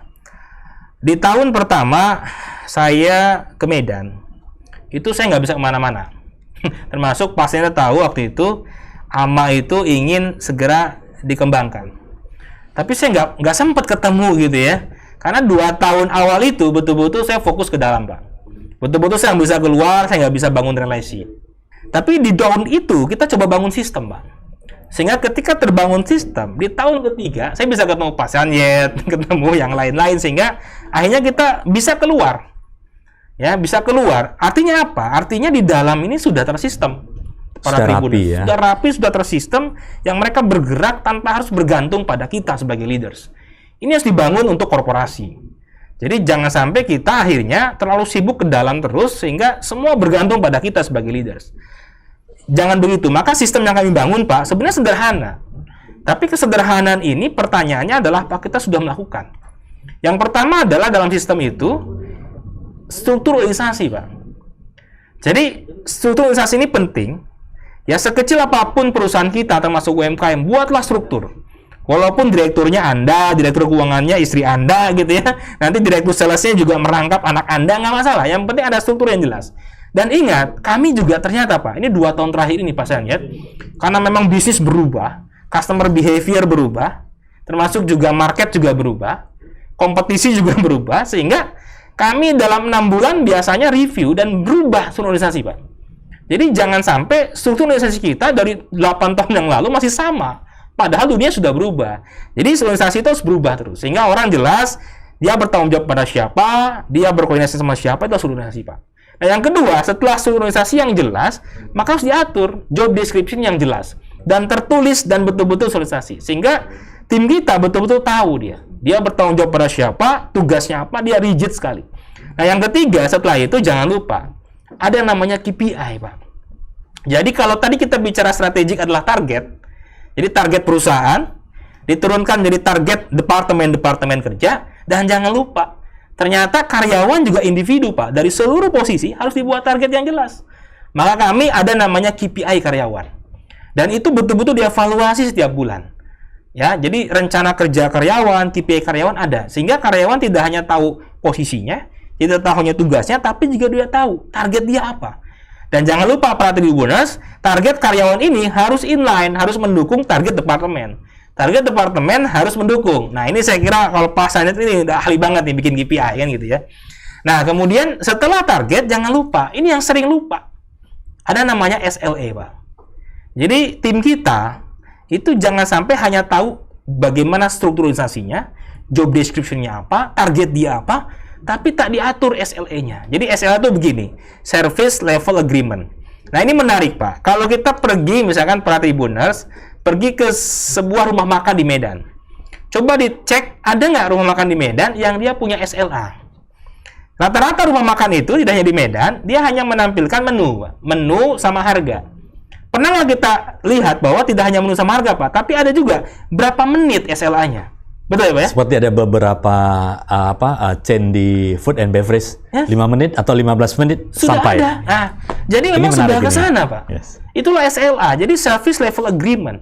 di tahun pertama saya ke Medan, itu saya nggak bisa kemana-mana. Termasuk pasiennya tahu waktu itu AMA itu ingin segera dikembangkan. Tapi saya nggak sempat ketemu gitu ya. Karena 2 tahun awal itu betul-betul saya fokus ke dalam Pak. Betul-betul saya nggak bisa keluar, saya nggak bisa bangun relasi. Tapi di tahun itu kita coba bangun sistem Pak. Sehingga ketika terbangun sistem, di tahun ketiga saya bisa ketemu Pak Sanyet, ketemu yang lain-lain, sehingga akhirnya kita bisa keluar. Ya, bisa keluar. Artinya apa? Artinya di dalam ini sudah tersistem. Para Sudah Tribuners. rapi ya. Sudah rapi, sudah tersistem, yang mereka bergerak tanpa harus bergantung pada kita sebagai leaders. Ini harus dibangun untuk korporasi. Jadi jangan sampai kita akhirnya terlalu sibuk ke dalam terus sehingga semua bergantung pada kita sebagai leaders. Jangan begitu. Maka sistem yang kami bangun Pak sebenarnya sederhana. Tapi kesederhanaan ini pertanyaannya adalah Pak, kita sudah melakukan. Yang pertama adalah dalam sistem itu struktur organisasi Pak. Jadi strukturalisasi ini penting. Ya sekecil apapun perusahaan kita termasuk UMKM, buatlah struktur. Walaupun direkturnya Anda, direktur keuangannya istri Anda gitu ya. Nanti direktur salesnya juga merangkap anak Anda, nggak masalah. Yang penting ada struktur yang jelas. Dan ingat, kami juga ternyata Pak, ini 2 tahun terakhir ini Pak saya lihat, karena memang bisnis berubah, customer behavior berubah, termasuk juga market juga berubah, kompetisi juga berubah, sehingga kami dalam 6 bulan biasanya review dan berubah strukturalisasi Pak. Jadi jangan sampai strukturalisasi kita dari 8 tahun yang lalu masih sama. Padahal dunia sudah berubah. Jadi strukturalisasi itu harus berubah terus. Sehingga orang jelas, dia bertanggung jawab pada siapa, dia berkoordinasi sama siapa, itu strukturalisasi Pak. Nah yang kedua, setelah strukturalisasi yang jelas, maka harus diatur job description yang jelas. Dan tertulis dan betul-betul strukturalisasi. Sehingga tim kita betul-betul tahu dia. Dia bertanggung jawab pada siapa, tugasnya apa, dia rigid sekali. Nah yang ketiga, setelah itu jangan lupa, ada yang namanya KPI, Pak. Jadi kalau tadi kita bicara strategik adalah target, jadi target perusahaan diturunkan jadi target departemen-departemen kerja, dan jangan lupa, ternyata karyawan juga individu, Pak. Dari seluruh posisi harus dibuat target yang jelas. Maka kami ada namanya KPI karyawan. Dan itu betul-betul dievaluasi setiap bulan. Ya, jadi rencana kerja karyawan, KPI karyawan ada. Sehingga karyawan tidak hanya tahu posisinya, tidak tahu hanya tugasnya, tapi juga dia tahu target dia apa. Dan jangan lupa para Tribuners, target karyawan ini harus inline, harus mendukung target departemen. Target departemen harus mendukung. Nah, ini saya kira kalau Pak Sanit ini udah ahli banget nih bikin KPI kan gitu ya. Nah, kemudian setelah target, jangan lupa, ini yang sering lupa. Ada namanya SLA, Pak. Jadi, tim kita itu jangan sampai hanya tahu bagaimana strukturalisasinya, job description-nya apa, target dia apa, tapi tak diatur SLA-nya. Jadi SLA itu begini, Service Level Agreement. Nah ini menarik Pak, kalau kita pergi misalkan para Tribuners, pergi ke sebuah rumah makan di Medan. Coba dicek, ada nggak rumah makan di Medan yang dia punya SLA? Rata-rata rumah makan itu tidak hanya di Medan, dia hanya menampilkan menu sama harga. Pernah nggak kita lihat bahwa tidak hanya menu sama harga Pak, tapi ada juga berapa menit SLA-nya? Betul ya Pak ya? Seperti ada beberapa chain di food and beverage, 5 menit atau 15 menit sudah sampai. Ada. Nah, jadi memang sudah ke sana Pak. Yes. Itulah SLA, jadi Service Level Agreement.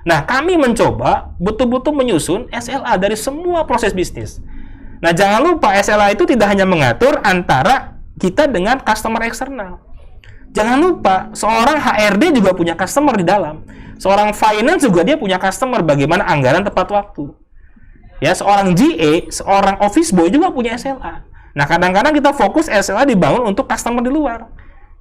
Nah, kami mencoba betul-betul menyusun SLA dari semua proses bisnis. Nah, jangan lupa SLA itu tidak hanya mengatur antara kita dengan customer eksternal. Jangan lupa, seorang HRD juga punya customer di dalam. Seorang finance juga dia punya customer, bagaimana anggaran tepat waktu. Ya, seorang GA, seorang office boy juga punya SLA. Nah, kadang-kadang kita fokus SLA dibangun untuk customer di luar.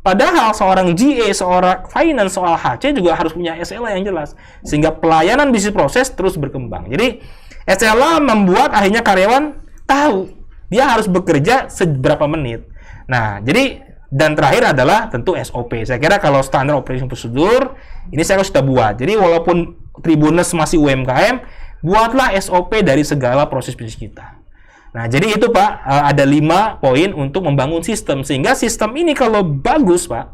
Padahal seorang GA, seorang finance, soal HC juga harus punya SLA yang jelas. Sehingga pelayanan bisnis proses terus berkembang. Jadi, SLA membuat akhirnya karyawan tahu dia harus bekerja seberapa menit. Nah, jadi dan terakhir adalah tentu SOP. Saya kira kalau standar operation procedure ini saya sudah buat. Jadi walaupun Tribuners masih UMKM, buatlah SOP dari segala proses bisnis kita. Nah, jadi itu Pak, ada 5 poin untuk membangun sistem. Sehingga sistem ini kalau bagus Pak,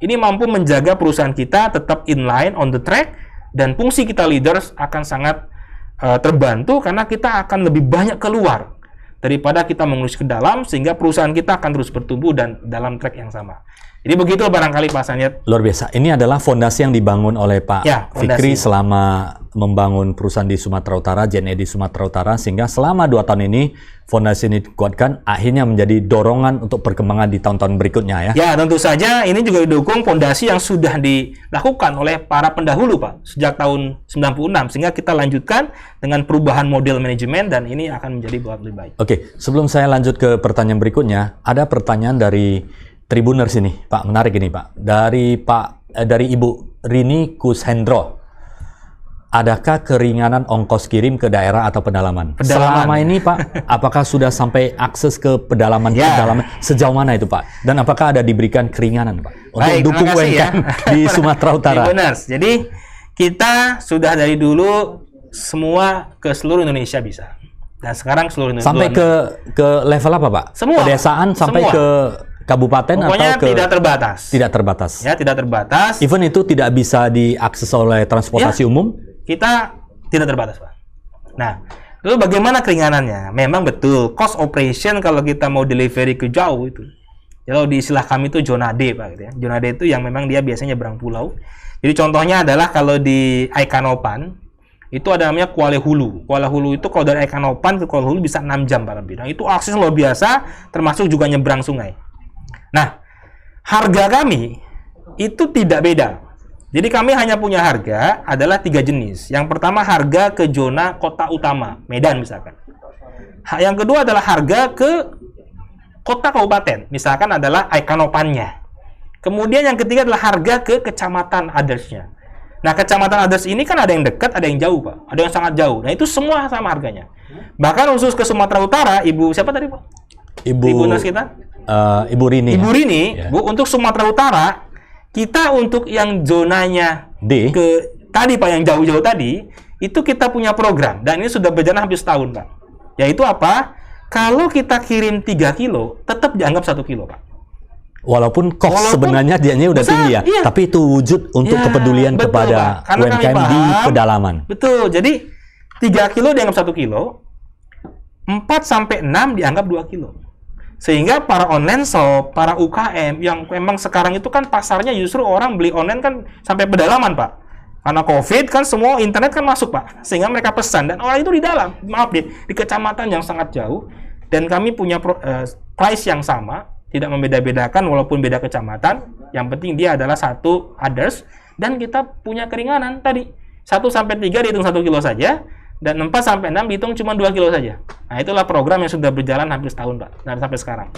ini mampu menjaga perusahaan kita tetap inline, on the track, dan fungsi kita leaders akan sangat terbantu karena kita akan lebih banyak keluar daripada kita mengurus ke dalam, sehingga perusahaan kita akan terus bertumbuh dan dalam track yang sama. Jadi begitu barangkali Pak Sanit. Luar biasa. Ini adalah fondasi yang dibangun oleh Pak Fikri selama membangun perusahaan di Sumatera Utara, JNE di Sumatera Utara, sehingga selama 2 tahun ini fondasi ini dikuatkan, akhirnya menjadi dorongan untuk perkembangan di tahun-tahun berikutnya ya. Ya, tentu saja ini juga didukung fondasi yang sudah dilakukan oleh para pendahulu Pak sejak tahun 96, sehingga kita lanjutkan dengan perubahan model manajemen dan ini akan menjadi buat lebih baik. Oke, sebelum saya lanjut ke pertanyaan berikutnya, ada pertanyaan dari Tribuners ini, Pak, menarik ini, Pak. Dari Ibu Rini Kushendro. Adakah keringanan ongkos kirim ke daerah atau pedalaman? Selama ini, Pak, apakah sudah sampai akses ke pedalaman? Sejauh mana itu, Pak? Dan apakah ada diberikan keringanan, Pak? Untuk dukung UMKM di Sumatera Utara. Tribuners. Jadi, kita sudah dari dulu semua ke seluruh Indonesia bisa. Dan sekarang seluruh Indonesia. Sampai ke level apa, Pak? Semua. Pedesaan sampai ke kabupaten. Pokoknya atau ke... tidak terbatas. Tidak terbatas. Ya, tidak terbatas. Even itu tidak bisa diakses oleh transportasi umum? Kita tidak terbatas, Pak. Nah, lalu bagaimana keringanannya? Memang betul, cost operation kalau kita mau delivery ke jauh itu Kalau di istilah kami itu zona D, Pak, gitu ya. Zona D itu yang memang dia biasanya nyebrang pulau. Jadi contohnya adalah kalau di Aikanopan itu ada namanya Kuala Hulu. Kuala Hulu itu kalau dari Aikanopan ke Kuala Hulu bisa 6 jam Pak lebih. Nah, itu akses luar biasa, termasuk juga nyebrang sungai. Nah, harga kami itu tidak beda. Jadi kami hanya punya harga adalah 3 jenis. Yang pertama harga ke zona kota utama, Medan misalkan. Yang kedua adalah harga ke kota kabupaten, misalkan adalah Aikanopannya. Kemudian yang ketiga adalah harga ke kecamatan others-nya. Nah, kecamatan others ini kan ada yang dekat, ada yang jauh, Pak. Ada yang sangat jauh. Nah, itu semua sama harganya. Bahkan khusus ke Sumatera Utara, Ibu siapa tadi, Pak? Ibu Nas kita? Ibu Rini. Ibu Rini, Ya. Bu, untuk Sumatera Utara, kita untuk yang zonanya D. ke tadi, Pak, yang jauh-jauh tadi, itu kita punya program. Dan ini sudah berjalan hampir setahun, Pak. Yaitu apa? Kalau kita kirim 3 kilo, tetap dianggap 1 kilo, Pak. Walaupun sebenarnya dianya udah besar, tinggi ya, iya. tapi itu wujud untuk Ya, kepedulian betul, kepada Pak. Karena kami UMKM di paham, pedalaman. Betul. Jadi 3 kilo dianggap 1 kilo, 4 sampai 6 dianggap 2 kilo. Sehingga para online shop, para UKM yang memang sekarang itu kan pasarnya justru orang beli online kan sampai pedalaman, Pak. Karena COVID kan semua internet kan masuk, Pak. Sehingga mereka pesan dan orang itu di dalam, maaf di kecamatan yang sangat jauh, dan kami punya price yang sama, tidak membeda-bedakan walaupun beda kecamatan. Yang penting dia adalah satu others, dan kita punya keringanan tadi. 1 sampai 3 dihitung 1 kilo saja, dan 4 sampai 6 dihitung cuma 2 kilo saja. Nah, itulah program yang sudah berjalan hampir setahun, Pak, dan sampai sekarang.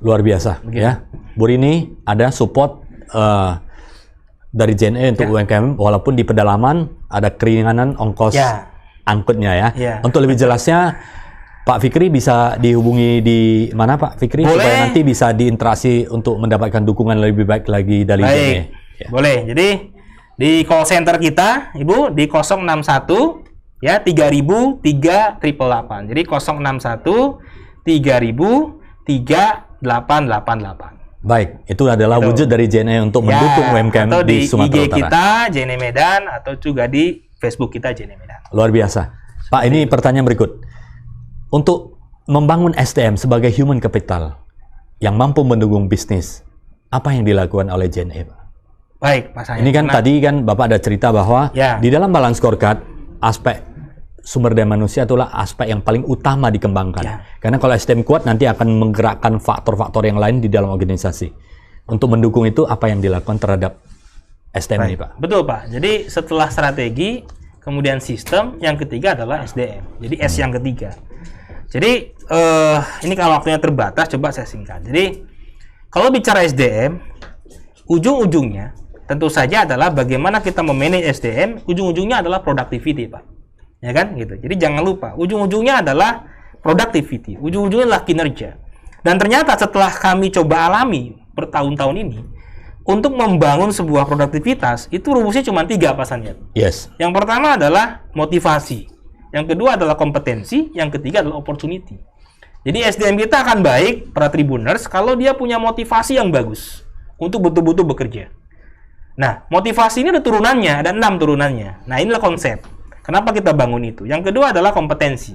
Luar biasa, ya. Bu Rini, ada support dari JNE untuk UMKM, walaupun di pedalaman ada keringanan ongkos angkutnya ya. Untuk lebih jelasnya, Pak Fikri bisa dihubungi di mana, Pak Fikri? Boleh. Supaya nanti bisa diinteraksi untuk mendapatkan dukungan lebih baik lagi dari JNE. Ya. Boleh. Jadi di call center kita, Ibu, di 061 ya 3000 3888. Jadi 061 3000 3888. Baik, itu adalah wujud dari JNE untuk mendukung UMKM atau di Sumatera IG Utara. kita JNE Medan atau juga di Facebook kita JNE Medan. Luar biasa. Pak, ini pertanyaan berikut. Untuk membangun SDM sebagai human capital yang mampu mendukung bisnis, apa yang dilakukan oleh JNE, Pak? Baik, Mas Hanya. Ini kan tadi kan Bapak ada cerita bahwa di dalam balance scorecard, aspek sumber daya manusia itulah aspek yang paling utama dikembangkan. Karena kalau SDM kuat nanti akan menggerakkan faktor-faktor yang lain di dalam organisasi. Untuk mendukung itu apa yang dilakukan terhadap SDM ini, Pak? Betul, Pak. Jadi setelah strategi, kemudian sistem, yang ketiga adalah SDM. Jadi S yang ketiga. Jadi ini kalau waktunya terbatas, coba saya singkat. Jadi kalau bicara SDM, ujung-ujungnya tentu saja adalah bagaimana kita memanage SDM. Ujung-ujungnya adalah productivity, Pak. Ya kan, gitu. Jadi jangan lupa, ujung-ujungnya adalah productivity. Ujung-ujungnya adalah kinerja. Dan ternyata setelah kami coba alami bertahun-tahun ini, untuk membangun sebuah produktivitas itu rumusnya cuma 3, Pak Sanjat. Yes. Yang pertama adalah motivasi. Yang kedua adalah kompetensi, yang ketiga adalah opportunity. Jadi SDM kita akan baik, para Tribuners, kalau dia punya motivasi yang bagus untuk betul-betul bekerja. Nah, motivasi ini ada turunannya, ada 6 turunannya. Nah, inilah konsep. Kenapa kita bangun itu? Yang kedua adalah kompetensi.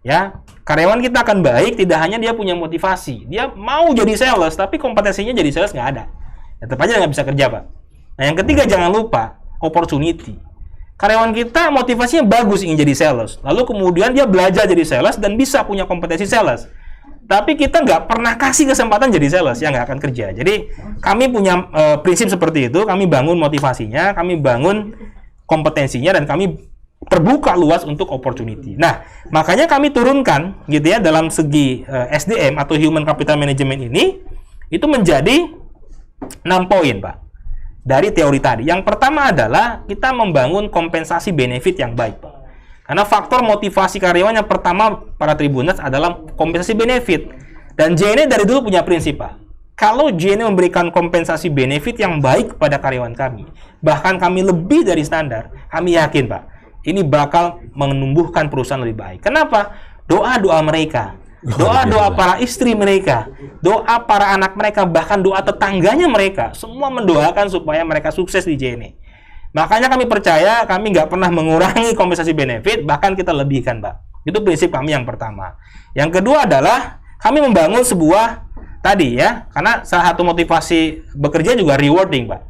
Ya, karyawan kita akan baik, tidak hanya dia punya motivasi. Dia mau jadi sales, tapi kompetensinya jadi sales nggak ada. Ya, tetap aja nggak bisa kerja, Pak. Nah, yang ketiga jangan lupa, opportunity. Karyawan kita motivasinya bagus ingin jadi sales, lalu kemudian dia belajar jadi sales dan bisa punya kompetensi sales. Tapi kita nggak pernah kasih kesempatan jadi sales, ya nggak akan kerja. Jadi kami punya prinsip seperti itu, kami bangun motivasinya, kami bangun kompetensinya, dan kami terbuka luas untuk opportunity. Nah, makanya kami turunkan gitu ya dalam segi SDM atau Human Capital Management ini, itu menjadi 6 poin, Pak. Dari teori tadi. Yang pertama adalah kita membangun kompensasi benefit yang baik, Pak. Karena faktor motivasi karyawan yang pertama para Tribuners adalah kompensasi benefit. Dan JNE dari dulu punya prinsip, Pak. Kalau JNE memberikan kompensasi benefit yang baik kepada karyawan kami, bahkan kami lebih dari standar, kami yakin, Pak, ini bakal menumbuhkan perusahaan lebih baik. Kenapa? Doa-doa mereka, doa-doa para istri mereka, doa para anak mereka, bahkan doa tetangganya mereka, semua mendoakan supaya mereka sukses di JNE. Makanya kami percaya, kami nggak pernah mengurangi kompensasi benefit, bahkan kita lebihkan, Pak. Itu prinsip kami yang pertama. Yang kedua adalah kami membangun sebuah tadi ya, karena salah satu motivasi bekerja juga rewarding, Pak.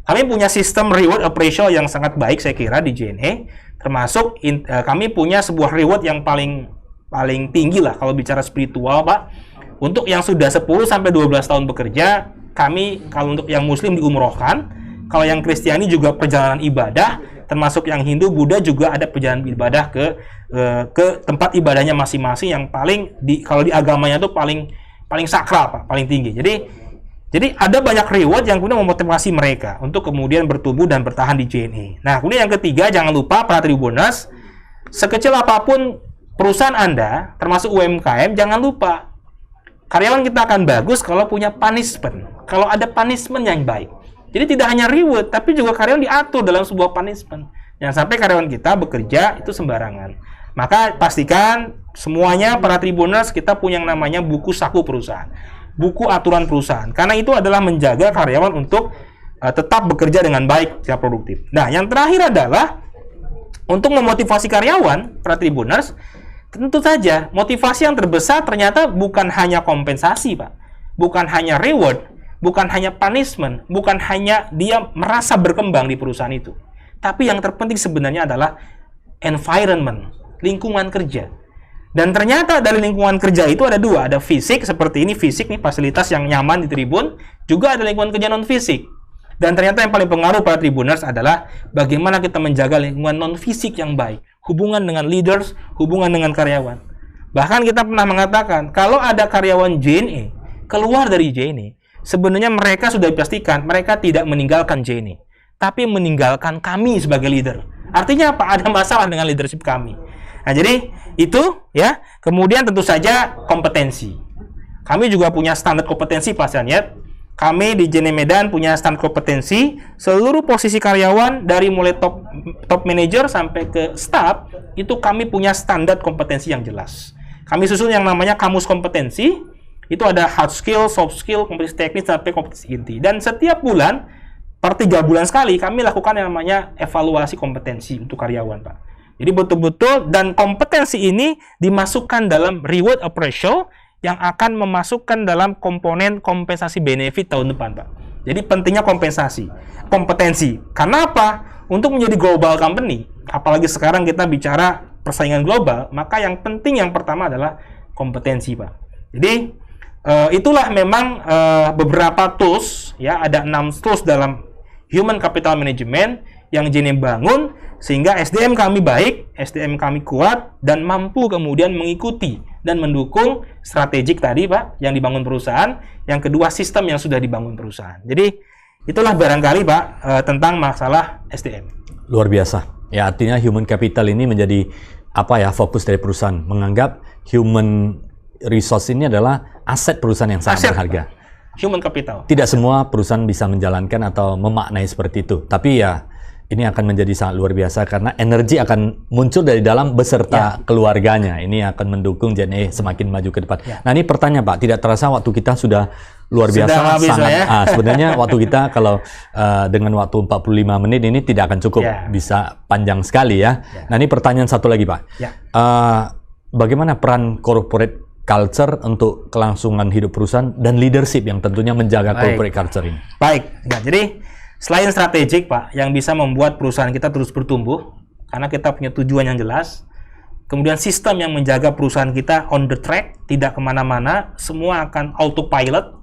Kami punya sistem reward appraisal yang sangat baik saya kira di JNE, termasuk kami punya sebuah reward yang paling tinggi lah kalau bicara spiritual, Pak. Untuk yang sudah 10 sampai 12 tahun bekerja, kami kalau untuk yang muslim diumrohkan, kalau yang Kristiani juga perjalanan ibadah, termasuk yang Hindu, Buddha juga ada perjalanan ibadah ke tempat ibadahnya masing-masing yang kalau di agamanya itu paling sakral, Pak, paling tinggi. Jadi ada banyak reward yang kemudian memotivasi mereka untuk kemudian bertumbuh dan bertahan di JNE. Nah, kemudian yang ketiga, jangan lupa para Tribuners, sekecil apapun perusahaan Anda, termasuk UMKM, jangan lupa karyawan kita akan bagus kalau punya punishment. Kalau ada punishment yang baik. Jadi tidak hanya reward, tapi juga karyawan diatur dalam sebuah punishment. Jangan sampai karyawan kita bekerja itu sembarangan. Maka pastikan semuanya para Tribuners kita punya yang namanya buku saku perusahaan, buku aturan perusahaan. Karena itu adalah menjaga karyawan untuk tetap bekerja dengan baik, tidak produktif. Nah, yang terakhir adalah untuk memotivasi karyawan, para Tribuners, tentu saja motivasi yang terbesar ternyata bukan hanya kompensasi, Pak, bukan hanya reward, bukan hanya punishment, bukan hanya dia merasa berkembang di perusahaan itu. Tapi yang terpenting sebenarnya adalah environment, lingkungan kerja. Dan ternyata dari lingkungan kerja itu ada dua, ada fisik seperti ini, fisik nih fasilitas yang nyaman di tribun, juga ada lingkungan kerja non fisik. Dan ternyata yang paling pengaruh pada Tribuners adalah bagaimana kita menjaga lingkungan non fisik yang baik, hubungan dengan leaders, hubungan dengan karyawan. Bahkan kita pernah mengatakan kalau ada karyawan JNE keluar dari JNE, sebenarnya mereka sudah dipastikan mereka tidak meninggalkan JNE, tapi meninggalkan kami sebagai leader. Artinya apa? Ada masalah dengan leadership kami. Nah, jadi itu ya. Kemudian tentu saja kompetensi. Kami juga punya standar kompetensi, Pak Saniat. Kami di JNE Medan punya standar kompetensi. Seluruh posisi karyawan dari mulai top manager sampai ke staff itu kami punya standar kompetensi yang jelas. Kami susun yang namanya kamus kompetensi. Itu ada hard skill, soft skill, kompetensi teknis sampai kompetensi inti. Dan setiap bulan per 3 bulan sekali kami lakukan yang namanya evaluasi kompetensi untuk karyawan, Pak. Jadi betul-betul dan kompetensi ini dimasukkan dalam reward appraisal yang akan memasukkan dalam komponen kompensasi benefit tahun depan, Pak. Jadi pentingnya kompensasi, kompetensi. Karena apa? Untuk menjadi global company, apalagi sekarang kita bicara persaingan global, maka yang penting yang pertama adalah kompetensi, Pak. Jadi itulah memang beberapa tools, ya, ada 6 tools dalam Human Capital Management yang JNE bangun sehingga SDM kami baik, SDM kami kuat dan mampu kemudian mengikuti dan mendukung strategik tadi, Pak, yang dibangun perusahaan. Yang kedua, sistem yang sudah dibangun perusahaan. Jadi itulah barangkali, Pak, tentang masalah SDM. Luar biasa. Ya, artinya human capital ini menjadi fokus dari perusahaan, menganggap human resource ini adalah aset perusahaan yang sangat berharga. Human capital. Tidak semua perusahaan bisa menjalankan atau memaknai seperti itu. Tapi ya, ini akan menjadi sangat luar biasa karena energi akan muncul dari dalam beserta keluarganya. Ini akan mendukung JNE semakin maju ke depan. Nah, ini pertanyaan, Pak. Tidak terasa waktu kita sudah luar biasa. Sebenarnya waktu kita kalau dengan waktu 45 menit ini tidak akan cukup. Bisa panjang sekali ya. Nah, ini pertanyaan satu lagi, Pak. Bagaimana peran corporate culture untuk kelangsungan hidup perusahaan dan leadership yang tentunya menjaga corporate culture ini? Baik. Nah, jadi selain strategik, Pak, yang bisa membuat perusahaan kita terus bertumbuh, karena kita punya tujuan yang jelas, kemudian sistem yang menjaga perusahaan kita on the track, tidak kemana-mana, semua akan autopilot.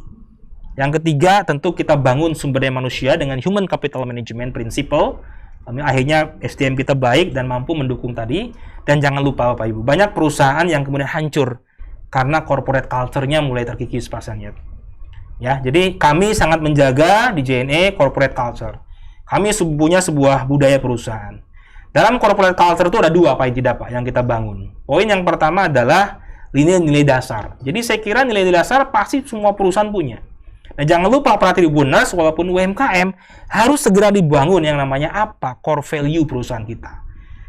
Yang ketiga, tentu kita bangun sumber daya manusia dengan Human Capital Management Principle. Akhirnya SDM kita baik dan mampu mendukung tadi. Dan jangan lupa, Bapak Ibu, banyak perusahaan yang kemudian hancur karena corporate culture-nya mulai terkikis, Pak Saniat. Ya, jadi kami sangat menjaga di JNE corporate culture. Kami punya sebuah budaya perusahaan. Dalam corporate culture itu ada 2, Pak, yang kita bangun. Poin yang pertama adalah nilai-nilai dasar. Jadi saya kira nilai dasar pasti semua perusahaan punya. Nah, jangan lupa para Tribuners, walaupun UMKM, harus segera dibangun yang namanya apa? Core value perusahaan kita.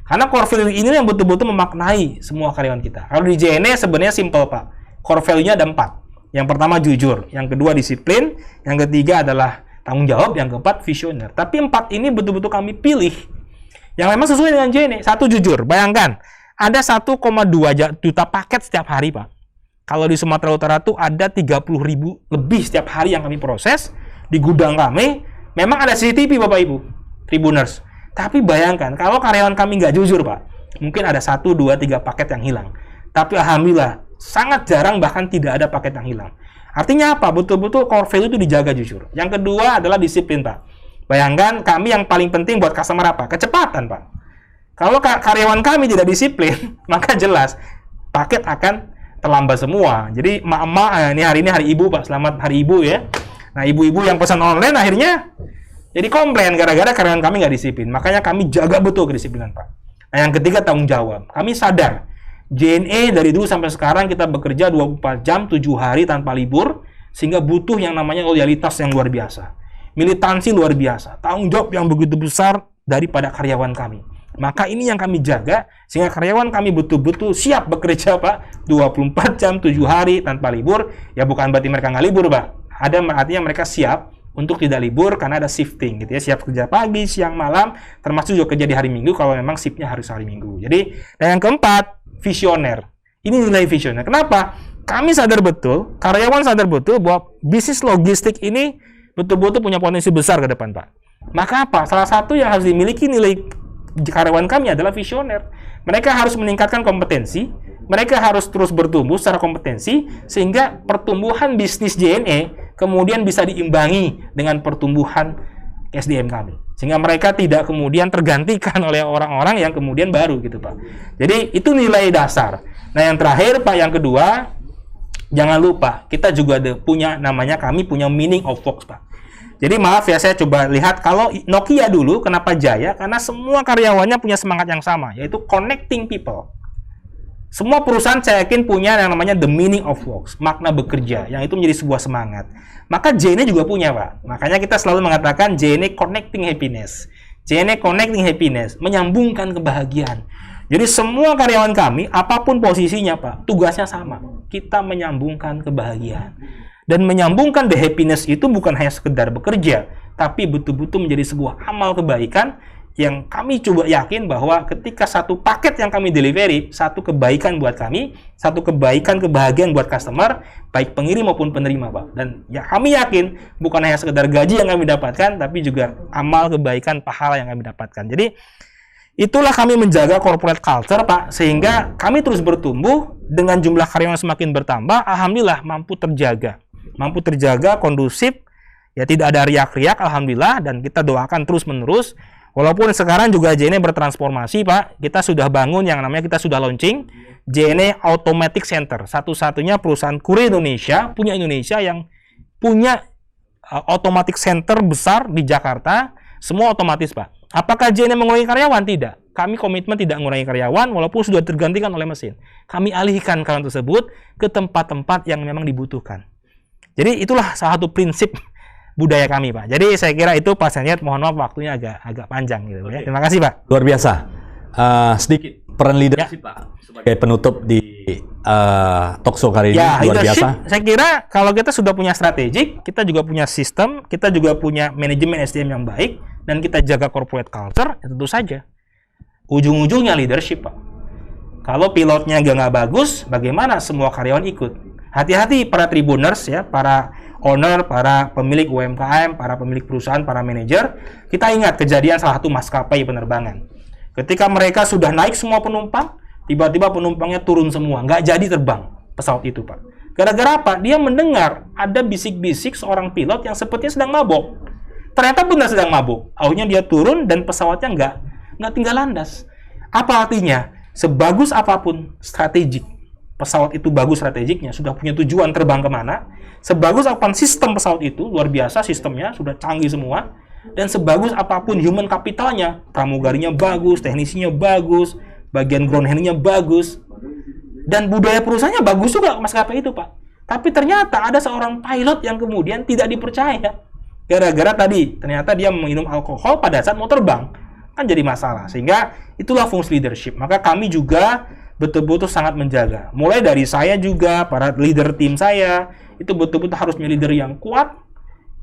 Karena core value ini yang betul-betul memaknai semua karyawan kita. Kalau di JNE sebenarnya simple, Pak. Core value-nya ada 4. Yang pertama jujur, yang kedua disiplin, yang ketiga adalah tanggung jawab, yang keempat visioner. Tapi 4 ini betul-betul kami pilih yang memang sesuai dengan JNE. 1, jujur. Bayangkan, ada 1,2 juta paket setiap hari, Pak. Kalau di Sumatera Utara tuh ada 30.000 lebih setiap hari yang kami proses di gudang kami. Memang ada CCTV Bapak Ibu, Tribuners. Tapi bayangkan kalau karyawan kami nggak jujur Pak, mungkin ada 1, 2, 3 paket yang hilang. Tapi alhamdulillah sangat jarang bahkan tidak ada paket yang hilang. Artinya apa? Betul-betul core value itu dijaga jujur. Yang kedua adalah disiplin Pak. Bayangkan kami yang paling penting buat customer apa? Kecepatan Pak. Kalau karyawan kami tidak disiplin, maka jelas paket akan terlambat semua. Jadi emak-emak, ini hari Ibu Pak, selamat Hari Ibu ya. Nah ibu-ibu yang pesan online akhirnya jadi komplain gara-gara karyawan kami nggak disiplin. Makanya kami jaga betul kedisiplinan Pak. Nah yang ketiga tanggung jawab. Kami sadar JNE dari dulu sampai sekarang kita bekerja 24 jam, 7 hari tanpa libur, sehingga butuh yang namanya loyalitas yang luar biasa. Militansi luar biasa, tanggung jawab yang begitu besar daripada karyawan kami. Maka ini yang kami jaga, sehingga karyawan kami betul-betul siap bekerja Pak, 24 jam, 7 hari tanpa libur. Ya bukan berarti mereka nggak libur Pak. Artinya mereka siap untuk tidak libur karena ada shifting gitu ya, siap kerja pagi, siang, malam, termasuk juga kerja di hari Minggu kalau memang shiftnya harus hari Minggu. Jadi, dan yang keempat, visioner. Ini nilai visioner. Kenapa? Kami sadar betul, karyawan sadar betul bahwa bisnis logistik ini betul-betul punya potensi besar ke depan, Pak. Maka apa? Salah satu yang harus dimiliki nilai karyawan kami adalah visioner. Mereka harus meningkatkan kompetensi, mereka harus terus bertumbuh secara kompetensi, sehingga pertumbuhan bisnis JNE kemudian bisa diimbangi dengan pertumbuhan SDM kami. Sehingga mereka tidak kemudian tergantikan oleh orang-orang yang kemudian baru gitu Pak. Jadi itu nilai dasar. Nah yang terakhir Pak, yang kedua, jangan lupa kita juga punya namanya, kami punya meaning of work Pak. Jadi maaf ya, saya coba lihat kalau Nokia dulu kenapa jaya, karena semua karyawannya punya semangat yang sama, yaitu connecting people. Semua perusahaan saya yakin punya yang namanya the meaning of work, makna bekerja, yang itu menjadi sebuah semangat. Maka JNE juga punya Pak. Makanya kita selalu mengatakan JNE connecting happiness. JNE connecting happiness, menyambungkan kebahagiaan. Jadi semua karyawan kami, apapun posisinya Pak, tugasnya sama. Kita menyambungkan kebahagiaan. Dan menyambungkan the happiness itu bukan hanya sekedar bekerja, tapi betul-betul menjadi sebuah amal kebaikan yang kami coba yakin bahwa ketika satu paket yang kami delivery, satu kebaikan buat kami, satu kebaikan kebahagiaan buat customer, baik pengirim maupun penerima Pak. Dan ya kami yakin bukan hanya sekedar gaji yang kami dapatkan, tapi juga amal kebaikan pahala yang kami dapatkan. Jadi itulah kami menjaga corporate culture Pak, sehingga kami terus bertumbuh dengan jumlah karyawan semakin bertambah, alhamdulillah mampu terjaga kondusif, ya tidak ada riak-riak alhamdulillah, dan kita doakan terus-menerus. Walaupun sekarang juga JNE bertransformasi Pak, kita sudah bangun yang namanya, kita sudah launching JNE Automatic Center, satu-satunya perusahaan kurir Indonesia yang punya automatic center besar di Jakarta, semua otomatis Pak. Apakah JNE mengurangi karyawan? Tidak. Kami komitmen tidak mengurangi karyawan walaupun sudah tergantikan oleh mesin. Kami alihkan karyawan tersebut ke tempat-tempat yang memang dibutuhkan. Jadi itulah salah satu prinsip budaya kami Pak. Jadi saya kira itu Pak Seniat, mohon maaf waktunya agak panjang gitu ya. Terima kasih Pak. Luar biasa. Sedikit peran leadership Pak sebagai penutup di talkshow kali ini. Luar biasa. Saya kira kalau kita sudah punya strategik, kita juga punya sistem, kita juga punya manajemen SDM yang baik, dan kita jaga corporate culture, ya tentu saja ujung-ujungnya leadership Pak. Kalau pilotnya nggak bagus, bagaimana semua karyawan ikut? Hati-hati para tribuners ya, para owner, para pemilik UMKM, para pemilik perusahaan, para manajer. Kita ingat kejadian salah satu maskapai penerbangan. Ketika mereka sudah naik semua penumpang, tiba-tiba penumpangnya turun semua, nggak jadi terbang pesawat itu Pak. Gara-gara apa? Dia mendengar ada bisik-bisik seorang pilot yang sepertinya sedang mabok. Ternyata benar sedang mabuk. Akhirnya dia turun dan pesawatnya nggak tinggal landas. Apa artinya? Sebagus apapun strategik, pesawat itu bagus strategiknya, sudah punya tujuan terbang kemana, sebagus apapun sistem pesawat itu, luar biasa sistemnya, sudah canggih semua, dan sebagus apapun human capitalnya, pramugarinya bagus, teknisinya bagus, bagian ground handlingnya bagus, dan budaya perusahaannya bagus juga maskapai itu Pak. Tapi ternyata ada seorang pilot yang kemudian tidak dipercaya, gara-gara tadi, ternyata dia minum alkohol pada saat mau terbang, kan jadi masalah. Sehingga itulah fungsi leadership. Maka kami juga betul-betul sangat menjaga. Mulai dari saya juga, para leader tim saya, itu betul-betul harus punya leader yang kuat,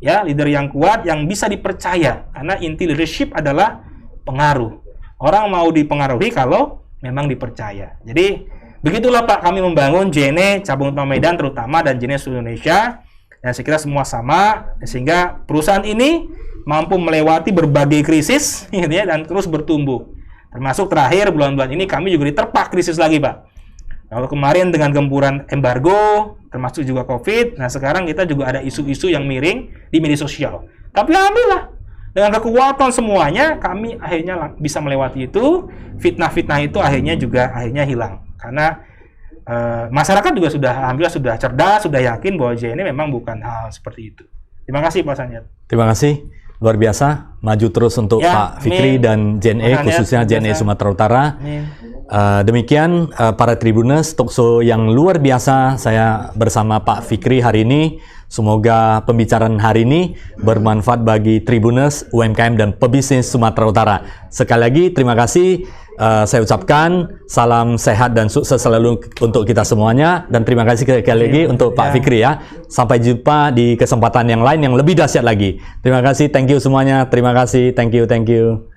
ya, leader yang kuat, yang bisa dipercaya. Karena inti leadership adalah pengaruh. Orang mau dipengaruhi kalau memang dipercaya. Jadi, Begitulah Pak kami membangun JNE cabang utama Medan terutama dan JNE seluruh Indonesia. Dan saya kira semua sama sehingga perusahaan ini mampu melewati berbagai krisis gitu ya, dan terus bertumbuh. Termasuk terakhir bulan-bulan ini kami juga diterpa krisis lagi Pak. Kalau kemarin dengan gempuran embargo termasuk juga COVID, nah sekarang kita juga ada isu-isu yang miring di media sosial. Tapi alhamdulillah dengan kekuatan semuanya kami akhirnya bisa melewati itu. Fitnah-fitnah itu akhirnya hilang. Karena masyarakat juga alhamdulillah sudah cerdas, sudah yakin bahwa JNE memang bukan hal seperti itu. Terima kasih Pak Sanjat. Terima kasih. Luar biasa. Maju terus untuk Ya, Pak Fikri amin. dan JNE, Pak khususnya Sanjat, JNE biasa. Sumatera Utara. Amin. Demikian para Tribuners, talkshow yang luar biasa saya bersama Pak Fikri hari ini. Semoga pembicaraan hari ini bermanfaat bagi Tribuners, UMKM dan pebisnis Sumatera Utara. Sekali lagi terima kasih. Saya ucapkan salam sehat dan sukses selalu untuk kita semuanya, dan terima kasih sekali lagi untuk Pak Fikri ya. Sampai jumpa di kesempatan yang lain yang lebih dahsyat lagi. Terima kasih, thank you semuanya. Terima kasih, thank you.